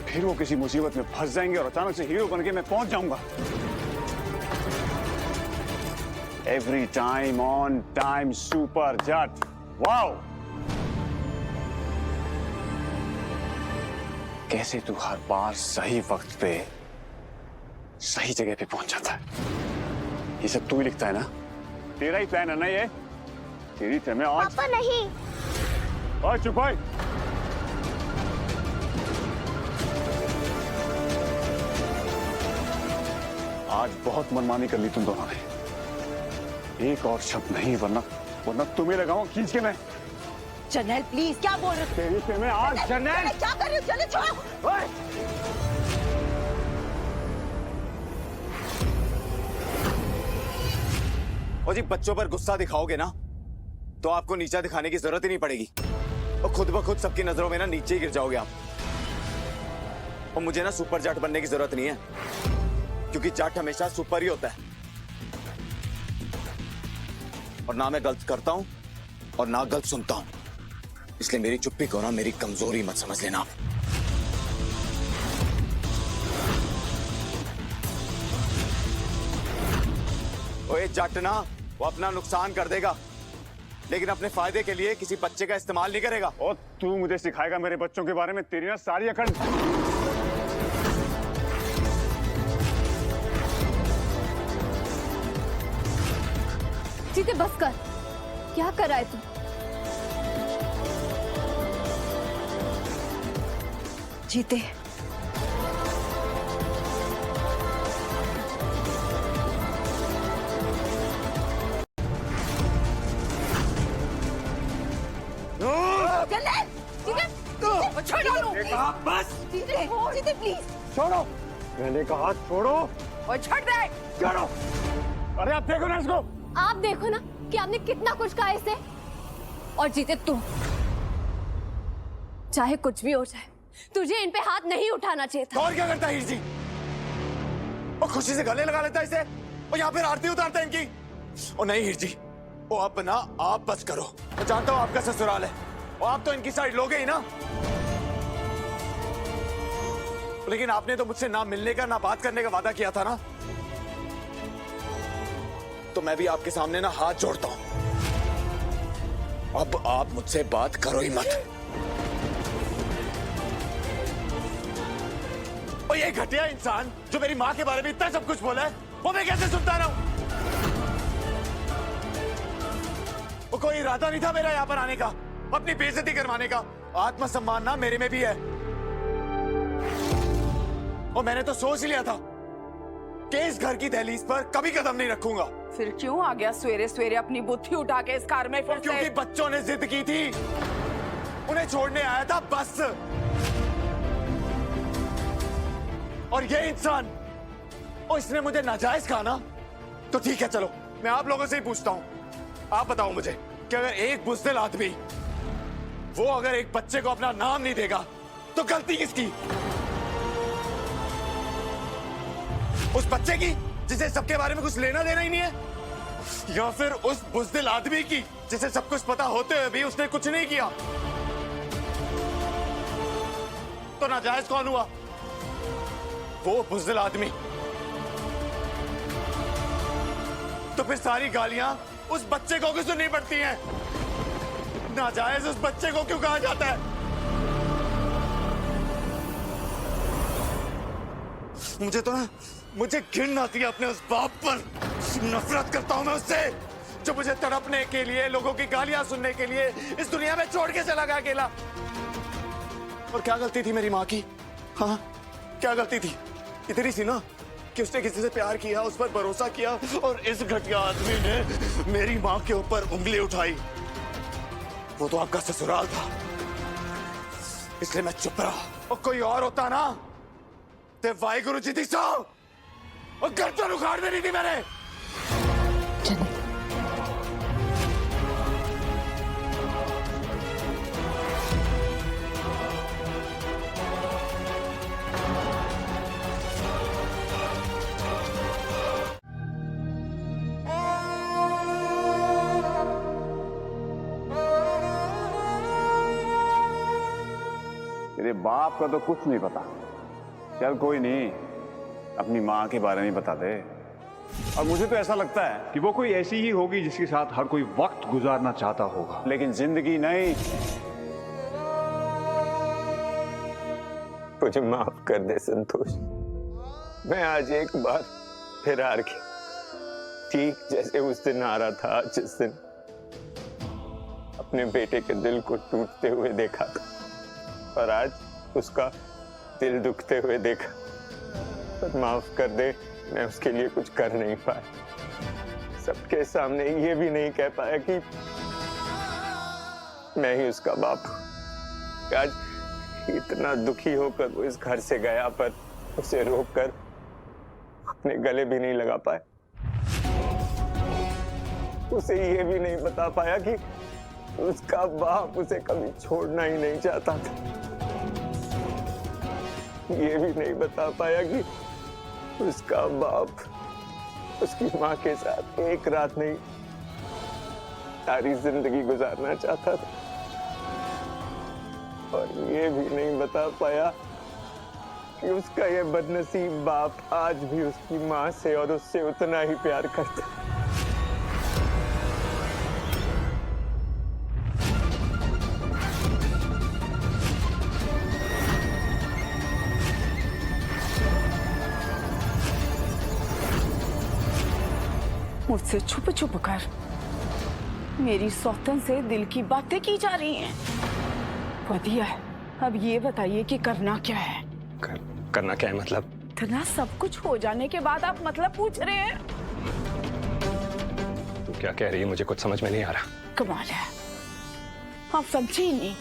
फिर वो किसी मुसीबत में फंस जाएंगे और अचानक से हीरो बनके मैं पहुंच जाऊंगा। Every time on time super Jatt, wow! कैसे तू हर बार सही वक्त पे सही जगह पे पहुंच जाता है। ये सब तू ही लिखता है ना? तेरा ही प्लान है ना ये? तेरी तुम्हें आज पापा नहीं। ओए चुप भाई, आज बहुत मनमानी कर ली तुम दोनों ने। एक और शब्द नहीं, वरना तुम्हें लगाऊं खींच के मैं। जर्नल प्लीज, क्या बोल रहे हो? तेरी पे मैं आज जर्नल क्या कर रहे हो? जर्नल छोड़ो। ओए! और जी बच्चों पर गुस्सा दिखाओगे ना तो आपको नीचा दिखाने की जरूरत ही नहीं पड़ेगी और खुद ब खुद सबकी नजरों में ना नीचे ही गिर जाओगे आप। और मुझे ना सुपर जट बनने की जरूरत नहीं है, क्योंकि जट हमेशा सुपर ही होता है। और ना मैं गलत करता हूं और ना गलत सुनता हूं, इसलिए मेरी चुप्पी को ना मेरी कमजोरी मत समझ लेना आप। ओए जट ना वो अपना नुकसान कर देगा, लेकिन अपने फायदे के लिए किसी बच्चे का इस्तेमाल नहीं करेगा। और तू मुझे सिखाएगा मेरे बच्चों के बारे में? तेरी ना सारी अकड़। जीते बस कर, क्या कर रहा है तू? जीते, बस जीते प्लीज छोड़ो, मैंने कहा छोड़ो। और छोड़ दे। छोड़ो। अरे आप देखो ना इसको। आप देखो ना कि आपने कितना कुछ कहा इसे। और जीते तुम, चाहे कुछ भी हो जाए, तुझे इन पे हाथ नहीं उठाना चाहिए था। और क्या करता है हीर जी? और खुशी से गले लगा लेता है इसे और यहाँ फिर आरती उतारता है इनकी। और नहीं हीर जी, वो अब ना आप बस करो। मैं जानता हूँ आपका ससुराल है और आप तो इनकी साइड लोगे ही ना, लेकिन आपने तो मुझसे ना मिलने का ना बात करने का वादा किया था ना, तो मैं भी आपके सामने ना हाथ जोड़ता हूं। अब आप मुझसे बात करो ही मत। और ये घटिया इंसान जो मेरी माँ के बारे में इतना सब कुछ बोला है, वो मैं कैसे सुनता रहा हूं? वो कोई इरादा नहीं था मेरा यहाँ पर आने का, अपनी बेइज्जती करवाने का। आत्मसम्मान ना मेरे में भी है, और मैंने तो सोच लिया था कि इस घर की दहलीज पर कभी कदम नहीं रखूंगा। फिर क्यों आ गया सवेरे सवेरे अपनी बुद्धि उठा के इस कार में फिर से? क्योंकि बच्चों ने जिद की थी, उन्हें छोड़ने आया था बस। और ये इंसान, और इसने मुझे नाजायज कहा ना, तो ठीक है चलो मैं आप लोगों से ही पूछता हूं, आप बताओ मुझे कि अगर एक बुज़दिल आदमी वो अगर एक बच्चे को अपना नाम नहीं देगा तो गलती किसकी? उस बच्चे की जिसे सबके बारे में कुछ लेना देना ही नहीं है, या फिर उस बुज़दिल आदमी की जिसे सब कुछ पता होते हुए भी उसने कुछ नहीं किया? तो नाजायज कौन हुआ? वो बुज़दिल आदमी। तो फिर सारी गालियां उस बच्चे को क्यों सुननी पड़ती हैं? नाजायज उस बच्चे को क्यों कहा जाता है? मुझे घिन आती है अपने उस बाप पर। नफरत करता हूं मैं उससे, जो मुझे तड़पने के लिए, लोगों की गालियां सुनने के लिए इस दुनिया में छोड़ के चला गया अकेला। और क्या गलती थी मेरी माँ की? हाँ, क्या गलती थी? इतनी सी ना कि उसने किसी से प्यार किया, उस पर भरोसा किया, और इस घटिया आदमी ने मेरी माँ के ऊपर उंगली उठाई। वो तो आपका ससुराल था, इसलिए मैं चुप रहा। और कोई और होता ना ते वाहिगुरु जी दी सौ और गर्दन उखाड़ देनी थी मैंने। तेरे बाप का तो कुछ नहीं पता। चल कोई नहीं, अपनी माँ के बारे में बता दे। और मुझे तो ऐसा लगता है कि वो कोई ऐसी ही होगी जिसके साथ हर कोई वक्त गुजारना चाहता होगा, लेकिन जिंदगी नहीं। मुझे माफ कर दे संतोष, मैं आज एक बार फिर हार गया, ठीक जैसे उस दिन हारा था जिस दिन अपने बेटे के दिल को टूटते हुए देखा था, और आज उसका दिल दुखते हुए देखा। पर माफ कर दे, मैं उसके लिए कुछ कर नहीं पाया। सबके सामने ये भी नहीं कह पाया कि मैं ही उसका बाप हूं। आज इतना दुखी होकर वो इस घर से गया, पर उसे रोककर अपने गले भी नहीं लगा पाया। उसे ये भी नहीं बता पाया कि उसका बाप उसे कभी छोड़ना ही नहीं चाहता था। ये भी नहीं बता पाया कि उसका बाप उसकी माँ के साथ एक रात नहीं सारी जिंदगी गुजारना चाहता था। और ये भी नहीं बता पाया कि उसका ये बदनसीब बाप आज भी उसकी माँ से और उससे उतना ही प्यार करता है। मुझसे छुप छुप कर मेरी सौतन से दिल की बातें की जा रही हैं। बढ़िया है, अब ये बताइए कि करना क्या है? करना क्या है मतलब? इतना सब कुछ हो जाने के बाद आप मतलब पूछ रहे हैं? तू क्या कह रही है? मुझे कुछ समझ में नहीं आ रहा। कमाल है, आप समझे ही नहीं।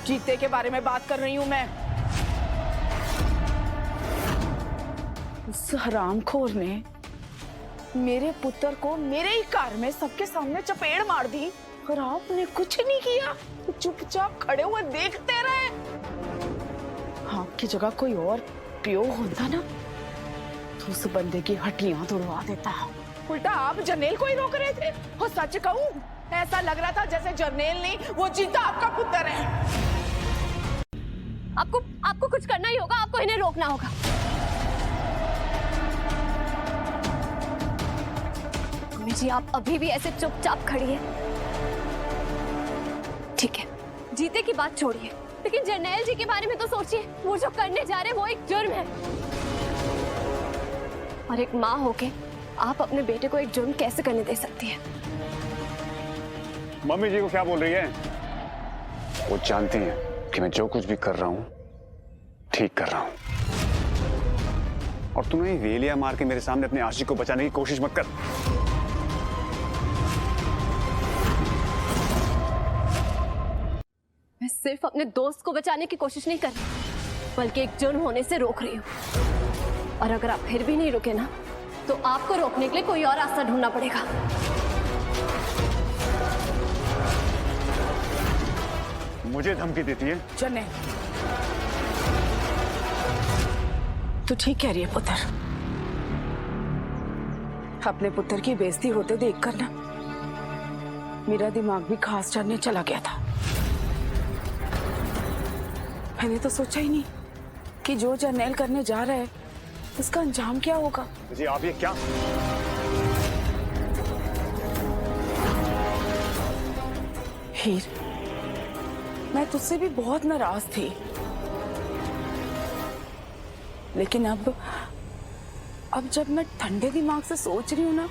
जीते के बारे में बात कर रही हूं मैं। उस हरामखोर ने मेरे पुत्र को मेरे ही कार में सबके सामने चपेड़ मार दी, और आपने कुछ नहीं किया, चुपचाप खड़े हुए देखते रहे। आपकी जगह कोई और पियो होता ना तो उस बंदे की हड्डियां तोड़वा देता। उल्टा आप जर्नेल को ही रोक रहे थे। और सच कहूं, ऐसा लग रहा था जैसे जर्नेल नहीं, वो जीता आपका पुत्र है। आपको कुछ करना ही होगा, आपको इन्हें रोकना होगा। जी आप अभी भी ऐसे चुपचाप खड़ी है? ठीक है, जीते की बात छोड़िए, लेकिन जर्नैल जी के बारे में तो सोचिए। वो जो करने जा रहे हैं वो एक जुर्म है, और एक माँ होके आप अपने बेटे को एक जुर्म कैसे करने दे सकती हैं? मम्मी जी को क्या बोल रही है? वो जानती हैं कि मैं जो कुछ भी कर रहा हूं ठीक कर रहा हूं। और तुम्हें वेलिया मार के मेरे सामने अपने आशिक को बचाने की कोशिश मत कर। मैं सिर्फ अपने दोस्त को बचाने की कोशिश नहीं कर रही, बल्कि एक जुर्म होने से रोक रही हूँ। और अगर आप फिर भी नहीं रुके ना, तो आपको रोकने के लिए कोई और रास्ता ढूंढना पड़ेगा। मुझे धमकी देती है? चने, तू ठीक कह रही है पुत्र। अपने पुत्र की बेइज्जती होते देखकर ना मेरा दिमाग भी खास चढ़ने चला गया था। मैंने तो सोचा ही नहीं कि जो जर्नैल करने जा रहा है उसका अंजाम क्या होगा। जी आप ये क्या? हीर, मैं तुझसे भी बहुत नाराज थी, लेकिन अब जब मैं ठंडे दिमाग से सोच रही हूं ना,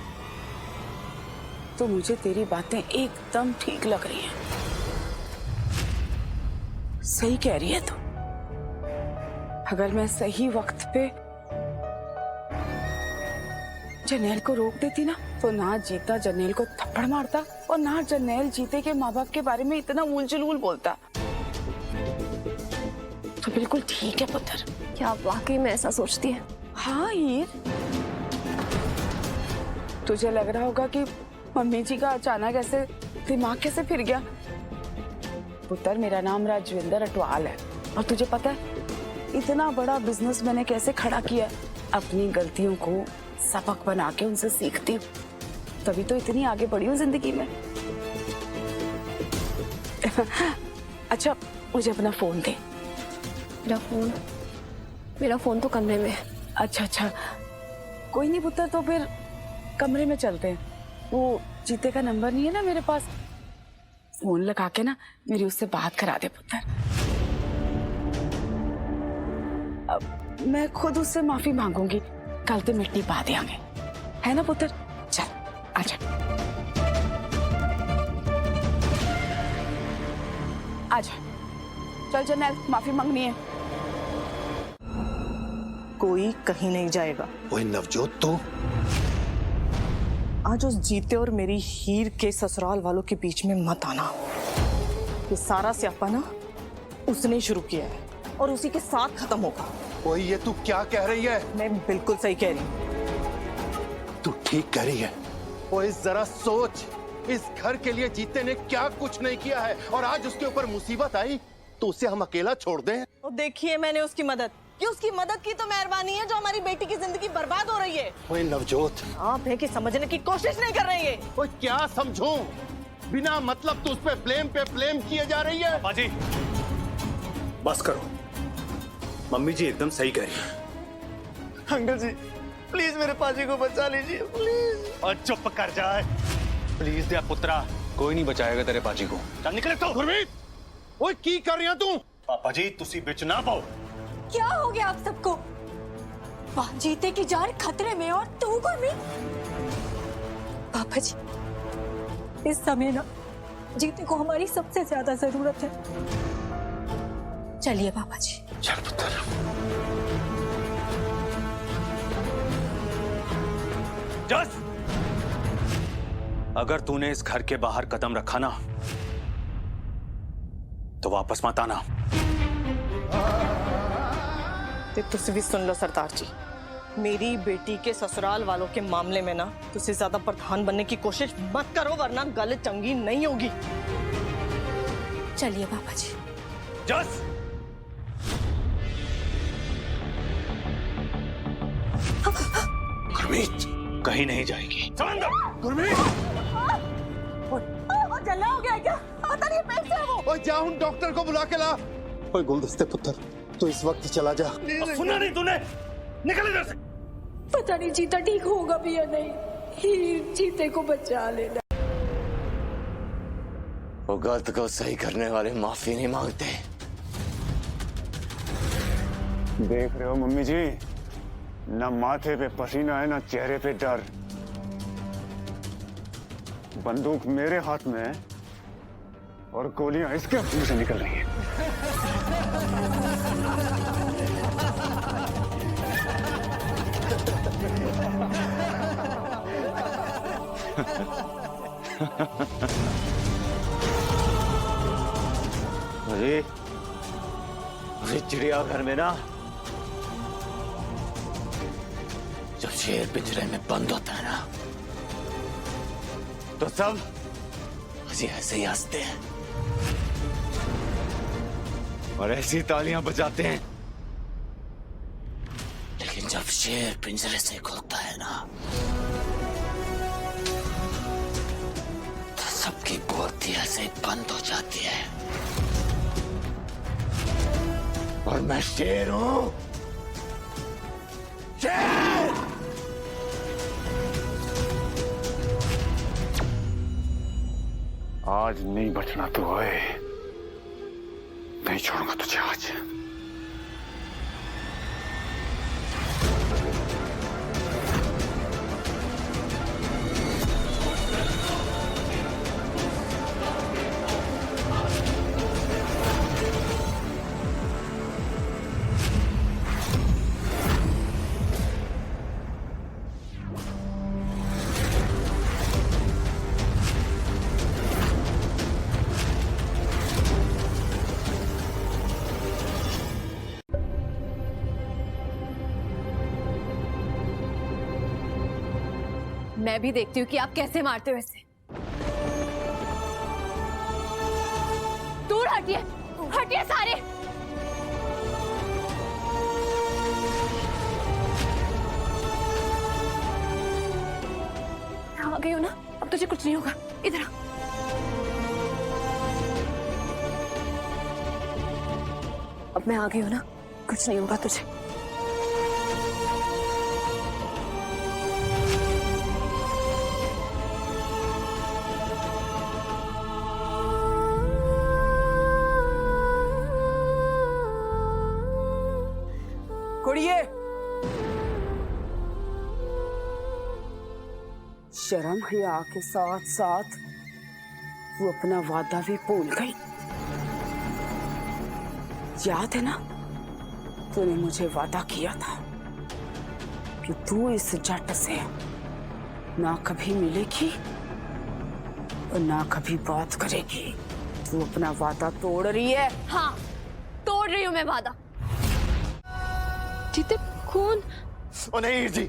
तो मुझे तेरी बातें एकदम ठीक लग रही हैं। सही कह रही है तू। अगर मैं सही वक्त पे जर्नैल को रोक देती ना, तो ना जीता जर्नैल को थप्पड़ मारता और ना जर्नैल जीते के माँ बाप के बारे में इतना ऊल जलूल बोलता। तो बिल्कुल ठीक है पुत्र। क्या आप वाकई में ऐसा सोचती है? हाँ हीर, तुझे लग रहा होगा कि मम्मी जी का अचानक ऐसे दिमाग कैसे फिर गया। पुत्र, मेरा नाम राजविंदर अटवाल है और तुझे पता है इतना बड़ा बिजनेस मैंने कैसे खड़ा किया है। अपनी गलतियों को सबक बना के उनसे सीखती हूँ, तभी तो इतनी आगे बढ़ी हूँ जिंदगी में। अच्छा, मुझे अपना फोन दे। मेरा फोन तो कमरे में है। अच्छा, कोई नहीं पुत्र, तो फिर कमरे में चलते हैं। वो जीते का नंबर नहीं है ना मेरे पास, फोन लगा के ना मेरी उससे बात करा दे पुत्र। अब मैं खुद उससे माफी मांगूंगी, कल तो मिट्टी पा देंगे, है ना पुत्र? चल आजा। चल जर्नैल, माफी मांगनी है। कोई कहीं नहीं जाएगा। ओए नवजोत, तो आज उस जीते और मेरी हीर के ससुराल वालों के बीच में मत आना। ये सारा स्यापा ना उसने ही शुरू किया है और उसी के साथ खत्म होगा। ओए ये तू क्या कह रही है? मैं बिल्कुल सही कह रही हूँ। तू ठीक कह रही है। ओए जरा सोच, इस घर के लिए जीते ने क्या कुछ नहीं किया है, और आज उसके ऊपर मुसीबत आई तो उसे हम अकेला छोड़ दें? और देखिए, मैंने उसकी मदद, ये उसकी मदद की तो मेहरबानी है जो हमारी बेटी की जिंदगी बर्बाद हो रही है। ओए नवजोत, आप है कि समझने की कोशिश नहीं कर रही है। ओए क्या समझूं? बिना मतलब तो उस पे ब्लेम किए जा रही है। बाजी, बस करो, मम्मी जी एकदम सही कह रही है। अंकल जी प्लीज मेरे पाजी को बचा लीजिए, प्लीज। और चुप कर जाए प्लीज दे पुत्रा, कोई नहीं बचाएगा तेरे पाजी को। चल निकले तो। गुरमीत, ओए की कर रही तू? पापा जी तुसी बिच ना पाओ। क्या हो गया आप सबको? वाह, जीते की जान खतरे में और तू गुरमीत। पापा जी, इस समय ना जीते को हमारी सबसे ज्यादा जरूरत है। चलिए पापा जी। चल पुत्र। जस, अगर तूने इस घर के बाहर कदम रखा ना, तो वापस मत आना। तुसी भी सुन लो सरदार जी, मेरी बेटी के ससुराल वालों के मामले में ना तुसी ज्यादा प्रधान बनने की कोशिश मत करो, वरना गल चंगी नहीं होगी। चलिए पापा जी। जस, गुरमीत कहीं नहीं जाएगी। गुरमीत, जल्ला हो गया क्या? पता नहीं पेट से वो। ओए जा उन डॉक्टर को बुला के ला। ओए गुलदस्ते पुत्र, तू इस वक्त चला जा। सुना नहीं तूने? निकल इधर से। पता नहीं जीता ठीक होगा भी या नहीं। हीर, जीते को बचा लेना। वो गलत को सही करने वाले माफी नहीं मांगते। देख रहे हो मम्मी जी, न माथे पे पसीना है न चेहरे पे डर। बंदूक मेरे हाथ में है और गोलियां इसके मुंह से निकल रही हैं। अरे अरे चिड़ियाघर में ना जब शेर पिंजरे में बंद होता है ना तो सब हंसी ऐसे ही हंसते हैं और ऐसी तालियां बजाते हैं। लेकिन जब शेर पिंजरे से खुलता है ना तो सबकी बोलती ऐसे ही बंद हो जाती है। और मैं शेर हूं, शेर। आज नहीं बचना तो है, नहीं छोड़ूंगा तुझे आज। मैं भी देखती हूँ कि आप कैसे मारते हो इसे। दूर हटिए, हटिए सारे। आ गई हो ना, अब तुझे कुछ नहीं होगा। इधर आ। अब मैं आ गई हूँ ना, कुछ नहीं होगा तुझे। कुड़िए, शर्म हया के साथ साथ वो अपना वादा भी भूल गई। याद है ना, तूने मुझे वादा किया था कि तू इस जट से ना कभी मिलेगी और ना कभी बात करेगी। तू अपना वादा तोड़ रही है। हाँ, तोड़ रही हूँ मैं वादा। जीते खून। ओ नहीं हीर जी,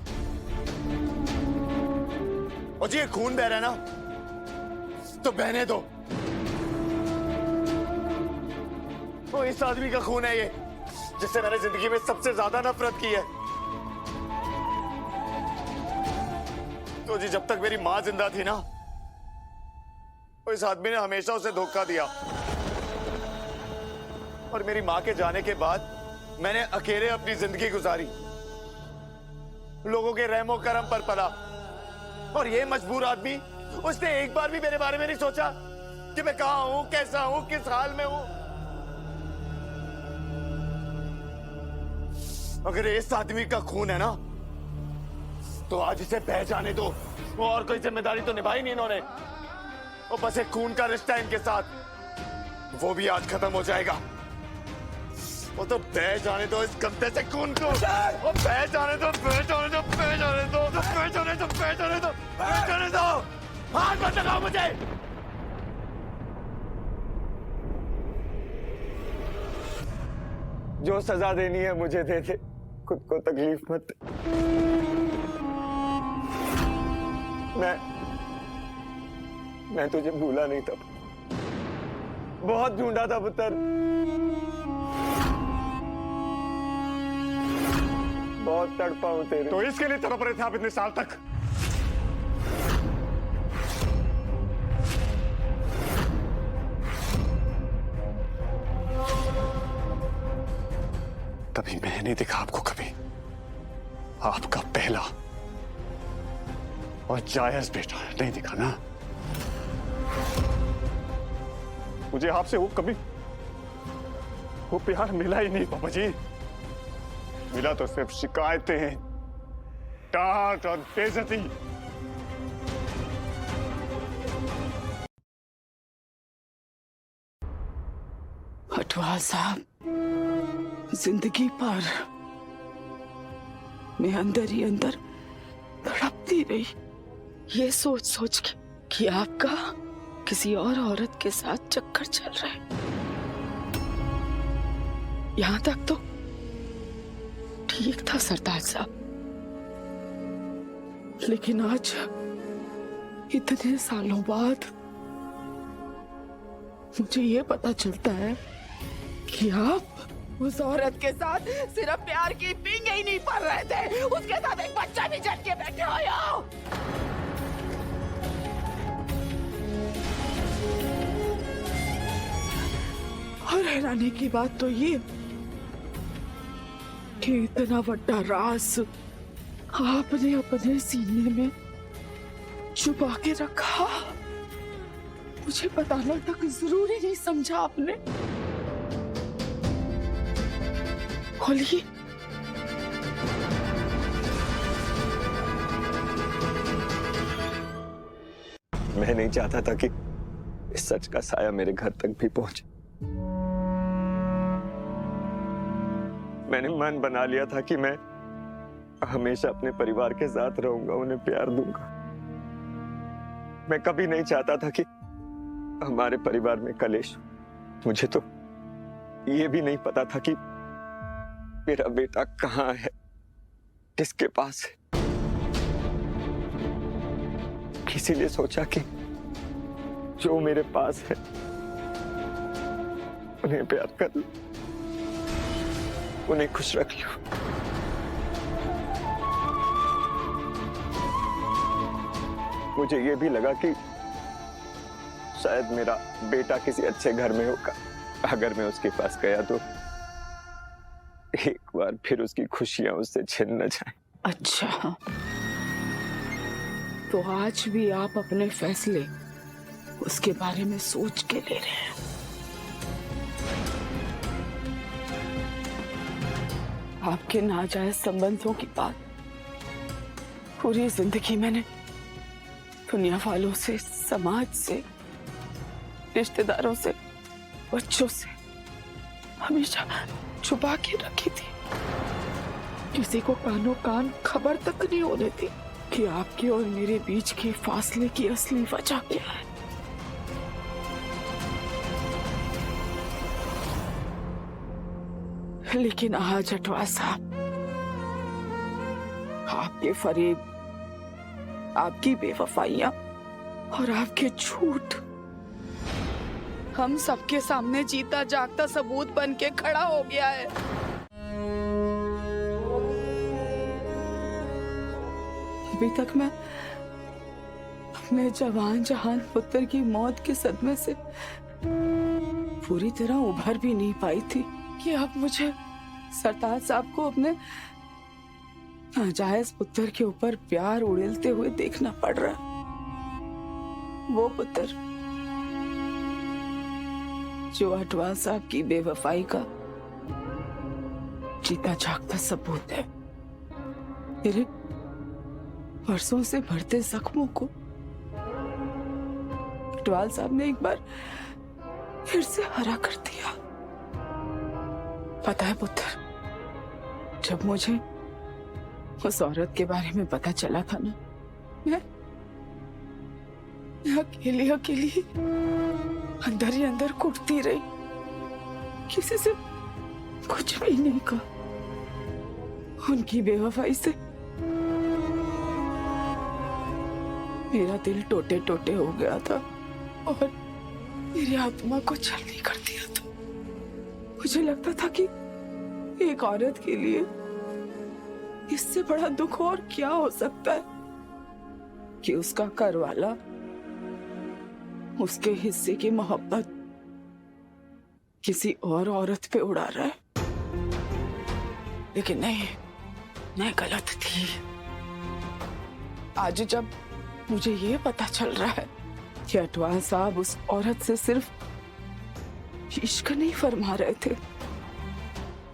ओ जी ये खून बह रहा है ना तो बहने दो। वो इस आदमी का खून है ये, जिससे मैंने जिंदगी में सबसे ज्यादा नफरत की है। तो जी जब तक मेरी मां जिंदा थी ना, तो इस आदमी ने हमेशा उसे धोखा दिया। और मेरी मां के जाने के बाद मैंने अकेले अपनी जिंदगी गुजारी, लोगों के रहमो करम पर पला। और ये मजबूर आदमी, उसने एक बार भी मेरे बारे में नहीं सोचा कि मैं कहां हूं, कैसा हूं, किस हाल में हूं। अगर इस आदमी का खून है ना, तो आज इसे बह जाने दो। वो और कोई जिम्मेदारी तो निभाई नहीं इन्होंने। वो बस एक खून का रिश्ता है इनके साथ, वो भी आज खत्म हो जाएगा। वो तो बह जाने दो इस गंदे से खून को। वो बह जाने दो, बह जाने दो, बह जाने दो, बह जाने दो, बह जाने दो, बह जाने दो। हाथ मत लगाओ मुझे। जो सजा देनी है मुझे दे दे, खुद को तकलीफ मत। मैं तुझे भूला नहीं था, बहुत ढूंढा था पुत्र, बहुत तड़पा हूं तेरे। तो इसके लिए तड़प रहे थे आप इतने साल तक? तभी मैंने देखा आपको कभी, आपका पहला और जायज बेटा नहीं दिखा ना। मुझे आपसे वो कभी वो प्यार मिला ही नहीं पापा जी। मिला तो सिर्फ शिकायतें, डांट और बेइज्जती। हटवाल साहब, जिंदगी भर मैं अंदर ही अंदर तड़पती रही, ये सोच सोच के कि आपका किसी और औरत के साथ चक्कर चल रहा है। यहां तक तो ठीक था सरताज साहब, लेकिन आज इतने सालों बाद मुझे ये पता चलता है कि आप उस औरत के साथ सिर्फ प्यार की पींगे ही नहीं पड़ रहे थे, उसके साथ एक बच्चा भी जन के बैठे हो। और हैरानी की बात तो ये कि इतना बड़ा राज आपने अपने सीने में छुपा के रखा, मुझे बताना तक जरूरी नहीं समझा आपने। खोलिए। मैं नहीं चाहता था कि इस सच का साया मेरे घर तक भी पहुंचे। मैंने मन बना लिया था कि मैं हमेशा अपने परिवार के साथ रहूंगा, उन्हें प्यार दूंगा। मैं कभी नहीं चाहता था कि हमारे परिवार में कलेश हो। मुझे तो ये भी नहीं पता था कि मेरा बेटा कहाँ है, किसके पास है। इसीलिए सोचा कि जो मेरे पास है उन्हें प्यार कर लूं, उन्हें खुश रख लूं। मुझे ये भी लगा कि शायद मेरा बेटा किसी अच्छे घर में होगा। अगर मैं उसके पास गया तो एक बार फिर उसकी खुशियां उससे छिन न जाए। अच्छा, तो आज भी आप अपने फैसले उसके बारे में सोच के ले रहे हैं। आपके नाजायज संबंधों की बात पूरी जिंदगी मैंने दुनिया वालों से, समाज से, रिश्तेदारों से, बच्चों से हमेशा छुपा के रखी थी। किसी को कानों कान खबर तक नहीं होने दी कि आपके और मेरे बीच के फासले की असली वजह क्या है। लेकिन आज अटवा साहब, आपके फरेब, आपकी बेवफाइयां और आपके झूठ हम सबके सामने जीता जागता सबूत बन के खड़ा हो गया है। अभी तक मैं अपने जवान जहान पुत्र की मौत के सदमे से पूरी तरह उभर भी नहीं पाई थी कि अब मुझे सरताज साहब को अपने नाजायज पुत्र के ऊपर प्यार उड़ेलते हुए देखना पड़ रहा है। वो पुत्र जो अटवाल साहब की बेवफाई का जीता जागता सबूत है। मेरे वर्षों से बढ़ते जख्मों को अटवाल साहब ने एक बार फिर से हरा कर दिया। पता है पुत्र, जब मुझे उस औरत के बारे में पता चला था ना, मैं अकेली अकेली अंदर ही अंदर कुटती रही, किसी से कुछ भी नहीं कहा। उनकी बेवफाई से मेरा दिल टोटे टोटे हो गया था और मेरी आत्मा को छलनी कर दिया था। मुझे लगता था कि एक औरत के लिए इससे बड़ा दुख और क्या हो सकता है कि उसका घरवाला उसके हिस्से की मोहब्बत किसी और औरत पे उड़ा रहा है। लेकिन नहीं, मैं गलत थी। आज जब मुझे ये पता चल रहा है कि अटवाल साहब उस औरत से सिर्फ इश्क नहीं फरमा रहे थे,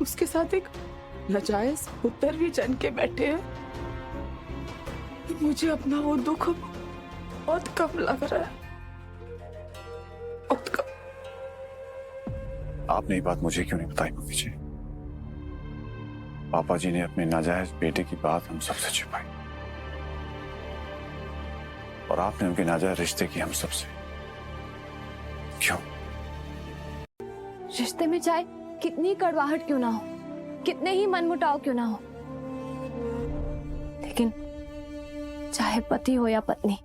उसके साथ एक नाजायज पुत्र भी जन के बैठे हैं, तो मुझे अपना वो दुख बहुत कम लग रहा है। बहुत कम। आपने ये बात मुझे क्यों नहीं बताई मम्मी जी? पापा जी ने अपने नाजायज बेटे की बात हम सबसे छिपाई और आपने उनके नाजायज रिश्ते की हम सबसे। क्यों? रिश्ते में चाहे कितनी कड़वाहट क्यों ना हो, कितने ही मनमुटाव क्यों ना हो, लेकिन चाहे पति हो या पत्नी,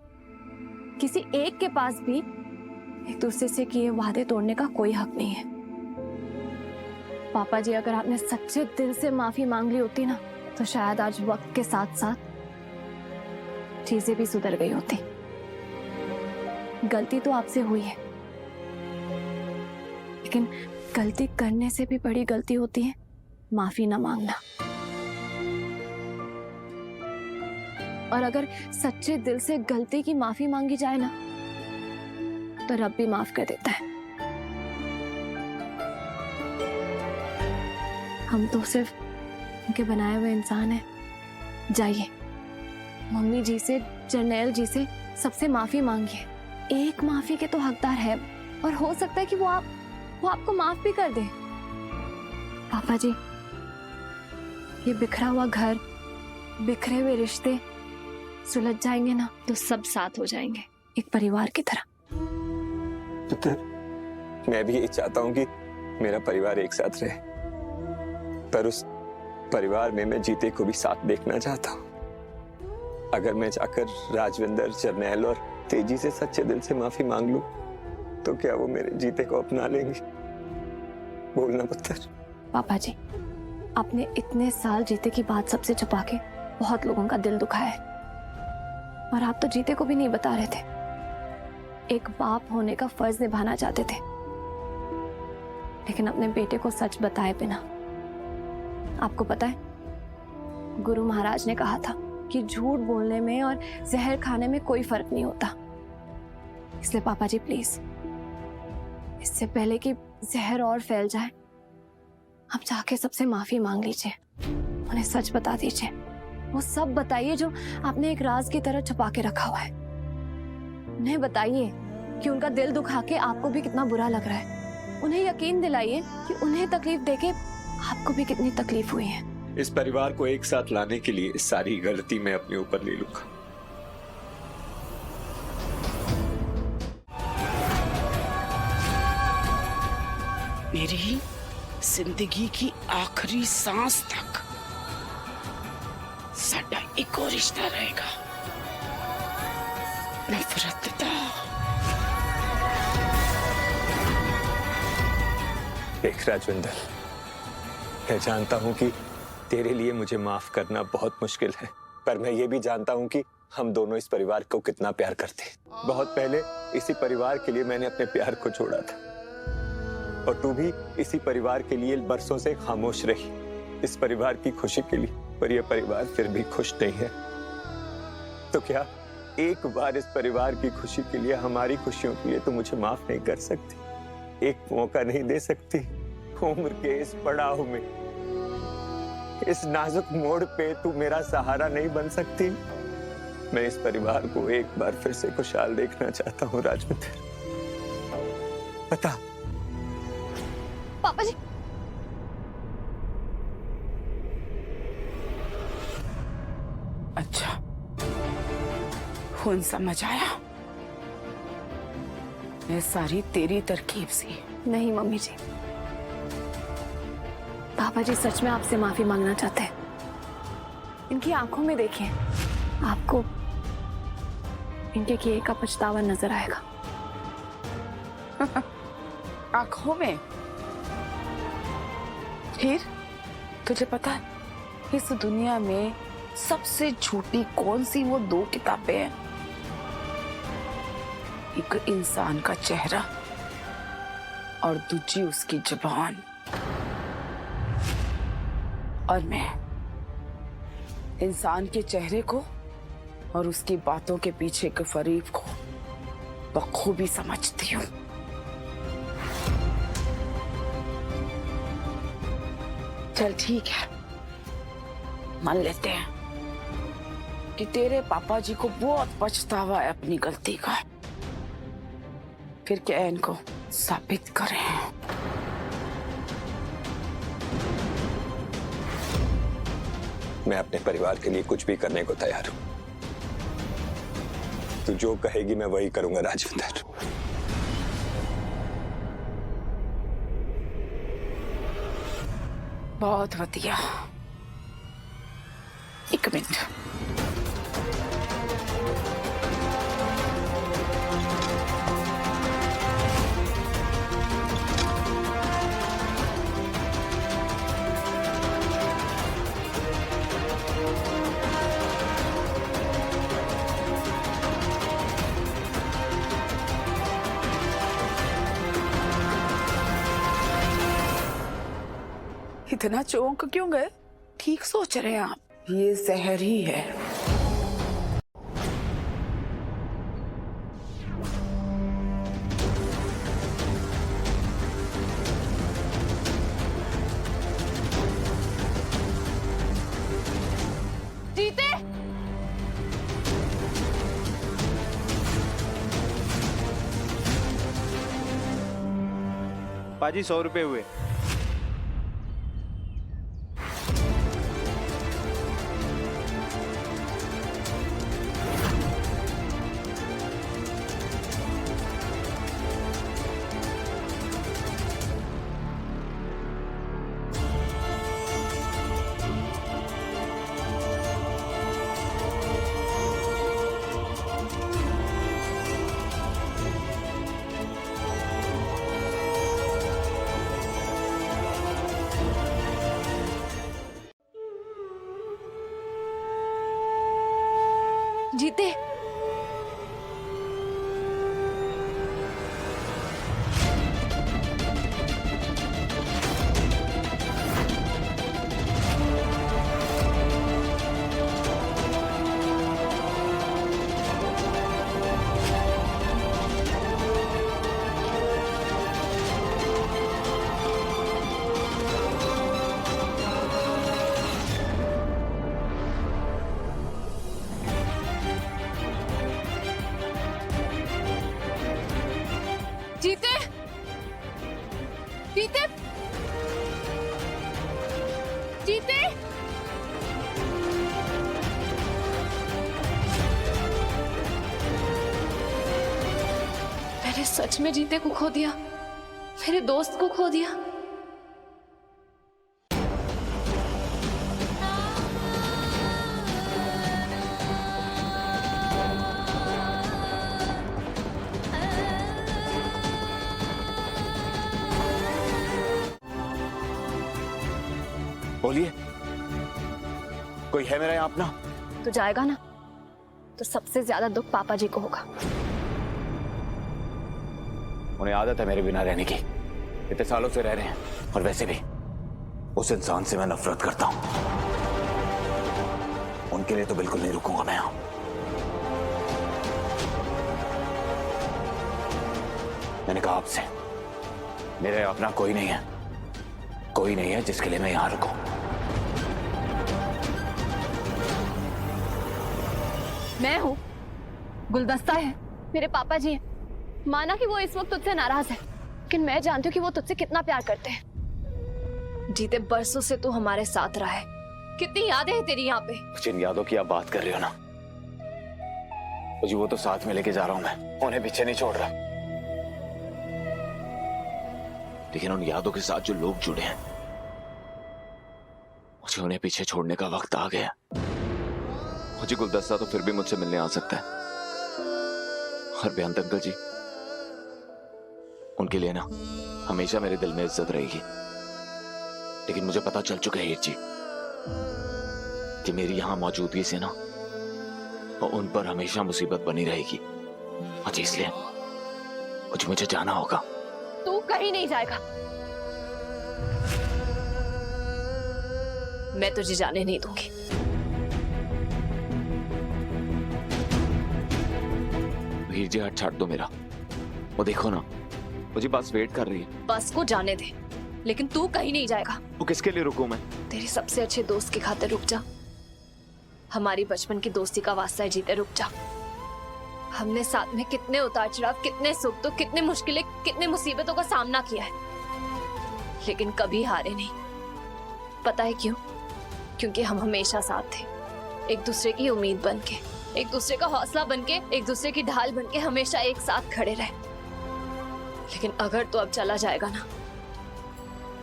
किसी एक के पास भी एक दूसरे से किए वादे तोड़ने का कोई हक नहीं है। पापा जी, अगर आपने सच्चे दिल से माफी मांग ली होती ना, तो शायद आज वक्त के साथ साथ चीजें भी सुधर गई होती। गलती तो आपसे हुई है, लेकिन गलती करने से भी बड़ी गलती होती है माफी ना मांगना। और अगर सच्चे दिल से गलती की माफी मांगी जाए ना, तो रब भी माफ कर देता है। हम तो सिर्फ उनके बनाए हुए इंसान हैं। जाइए, मम्मी जी से, जरनैल जी से, सबसे माफी मांगिए। एक माफी के तो हकदार है, और हो सकता है कि वो आपको माफ भी कर दे। पापा जी, ये बिखरा हुआ घर, बिखरे हुए रिश्ते सुलझ जाएंगे ना, तो सब साथ हो जाएंगे, एक परिवार की तरह। मैं भी यही चाहता हूँ कि मेरा परिवार एक साथ रहे, पर उस परिवार में मैं जीते को भी साथ देखना चाहता हूँ। अगर मैं जाकर राजविंदर, जरनैल और तेजी से सच्चे दिल से माफी मांग लूं, तो क्या वो मेरे जीते को अपना लेंगे? बोलना पुत्र। पापा जी, आपने इतने साल जीते की बात सबसे छुपा के बहुत लोगों का दिल दुखाया है, और आप तो जीते को भी नहीं बता रहे थे। एक बाप होने का फर्ज निभाना चाहते थे, लेकिन अपने बेटे को सच बताए बिना। आपको पता है, गुरु महाराज ने कहा था कि झूठ बोलने में और जहर खाने में कोई फर्क नहीं होता। इसलिए पापा जी, प्लीज, इससे पहले कि जहर और फैल जाए, आप जाके सबसे माफी मांग लीजिए, उन्हें सच बता दीजिए। वो सब बताइए जो आपने एक राज की तरह छुपा के रखा हुआ है। उन्हें बताइए कि उनका दिल दुखा के आपको भी कितना बुरा लग रहा है। उन्हें यकीन दिलाइए कि उन्हें तकलीफ देके आपको भी कितनी तकलीफ हुई है। इस परिवार को एक साथ लाने के लिए सारी गलती मैं अपने ऊपर ले लूंगा। मेरी जिंदगी की आखिरी सांस तक साडा एक और रिश्ता रहेगा, नफरत दा। देख राजविंदर, मैं जानता हूं कि तेरे लिए मुझे माफ करना बहुत मुश्किल है, पर मैं ये भी जानता हूं कि हम दोनों इस परिवार को कितना प्यार करते हैं। बहुत पहले इसी परिवार के लिए मैंने अपने प्यार को छोड़ा था, और तू भी इसी परिवार के लिए बरसों से खामोश रही, इस परिवार की खुशी के लिए। पर यह परिवार फिर भी खुश नहीं है। तो क्या एक बार इस परिवार की खुशी के लिए, हमारी खुशियों के लिए तो मुझे माफ नहीं कर सकती? एक मौका नहीं दे सकती? उम्र के इस पड़ाव में, इस नाजुक मोड़ पे तू मेरा सहारा नहीं बन सकती? मैं इस परिवार को एक बार फिर से खुशहाल देखना चाहता हूँ राजविंदर। बता। पापा जी, अच्छा, खून समझ आया? ये सारी तेरी तरकीब सी। नहीं मम्मी जी, पापा जी सच में आपसे माफी मांगना चाहते हैं। इनकी आंखों में देखिए, आपको इनके किए का पछतावा नजर आएगा। आंखों में? फिर तुझे पता है इस दुनिया में सबसे झूठी कौन सी वो दो किताबें हैं? एक इंसान का चेहरा और दूसरी उसकी जुबान। और मैं इंसान के चेहरे को और उसकी बातों के पीछे के फरीब को बखूबी समझती हूँ। चल ठीक है, मान लेते हैं कि तेरे पापा जी को बहुत पछतावा है अपनी गलती का। फिर क्या इनको साबित करें? मैं अपने परिवार के लिए कुछ भी करने को तैयार हूं। तू जो कहेगी मैं वही करूंगा राजविंदर। बहुत बढ़िया। एक मिनट। इतना चौंक क्यों गए? ठीक सोच रहे हैं आप, ये जहर ही है। जीते पाजी 100 रुपए हुए। जीते जीते जीते जीते मैंने सच में जीते को खो दिया, मेरे दोस्त को खो दिया। बोलिए, कोई है मेरा यहाँ अपना? तो जाएगा ना, तो सबसे ज्यादा दुख पापा जी को होगा। उन्हें आदत है मेरे बिना रहने की, इतने सालों से रह रहे हैं। और वैसे भी उस इंसान से मैं नफरत करता हूं। उनके लिए तो बिल्कुल नहीं रुकूंगा मैं यहाँ। मैंने कहा आपसे, मेरे अपना कोई नहीं है, कोई नहीं है जिसके लिए मैं यहां रुकूं। मैं हूँ, गुलदस्ता है, मेरे पापा जी हैं। माना कि वो इस वक्त तुझसे नाराज है, लेकिन मैं जानती हूँ कि वो तुझसे कितना प्यार करते हैं। जीते बरसों से तू हमारे साथ रहा है, कितनी यादें हैं तेरी यहाँ पे। जिन यादों की आप बात कर रहे हो ना, मुझे वो तो साथ में लेके जा रहा हूं मैं, उन्हें पीछे नहीं छोड़ रहा। लेकिन उन यादों के साथ जो लोग जुड़े हैं, मुझे उन्हें पीछे छोड़ने का वक्त आ गया। मुझे गुलदस्ता तो फिर भी मुझसे मिलने आ सकता है, और बेअंत अंकल जी, उनके लिए ना हमेशा मेरे दिल में इज्जत रहेगी। लेकिन मुझे पता चल चुका है हीर जी कि मेरी यहां मौजूदगी से ना उन पर हमेशा मुसीबत बनी रहेगी। और इसलिए मुझे जाना होगा। तू कहीं नहीं जाएगा, मैं तुझे जाने नहीं दूंगी। हीर जी हाथ छाट दो मेरा, वो देखो ना, मुझे बस वेट कर रही है। बस को जाने दे, लेकिन तू कहीं नहीं जाएगा। वो किसके लिए रुकूं मैं? तेरे सबसे अच्छे दोस्त की खातिर रुक जा। हमारी बचपन की दोस्ती का वास्ता है जीते, रुक जा। हमने साथ में कितने उतार चढ़ाव, कितने सुख दुख, कितने मुश्किलें, कितने मुसीबतों का सामना किया है, लेकिन कभी हारे नहीं। पता है क्यों? क्योंकि हम हमेशा साथ थे, एक दूसरे की उम्मीद बन के, एक दूसरे का हौसला बन के, एक दूसरे की ढाल बन के हमेशा एक साथ खड़े रहे। लेकिन अगर तू अब चला जाएगा ना,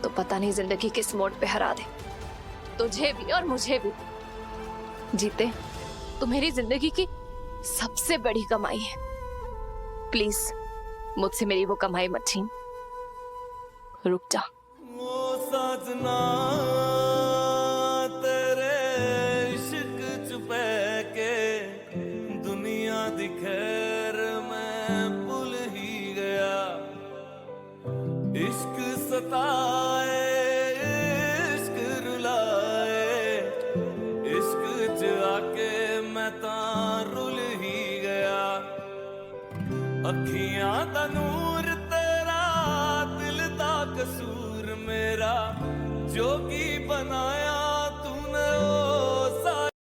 तो पता नहीं जिंदगी किस मोड़ पे हरा दे, तुझे भी और मुझे भी। जीते, तू मेरी जिंदगी की सबसे बड़ी कमाई है। प्लीज मुझसे मेरी वो कमाई मत छीन, रुक जा। वो साजना तेरे इश्क छुपे के दुनिया दी खैर मैं भूल ही गया। इश्क सताए इश्क रुलाए, इश्क च आके मैं तां रुल ही गया। अखियां दा नूर तेरा, दिल दा कसूर मेरा, जोगी बनाया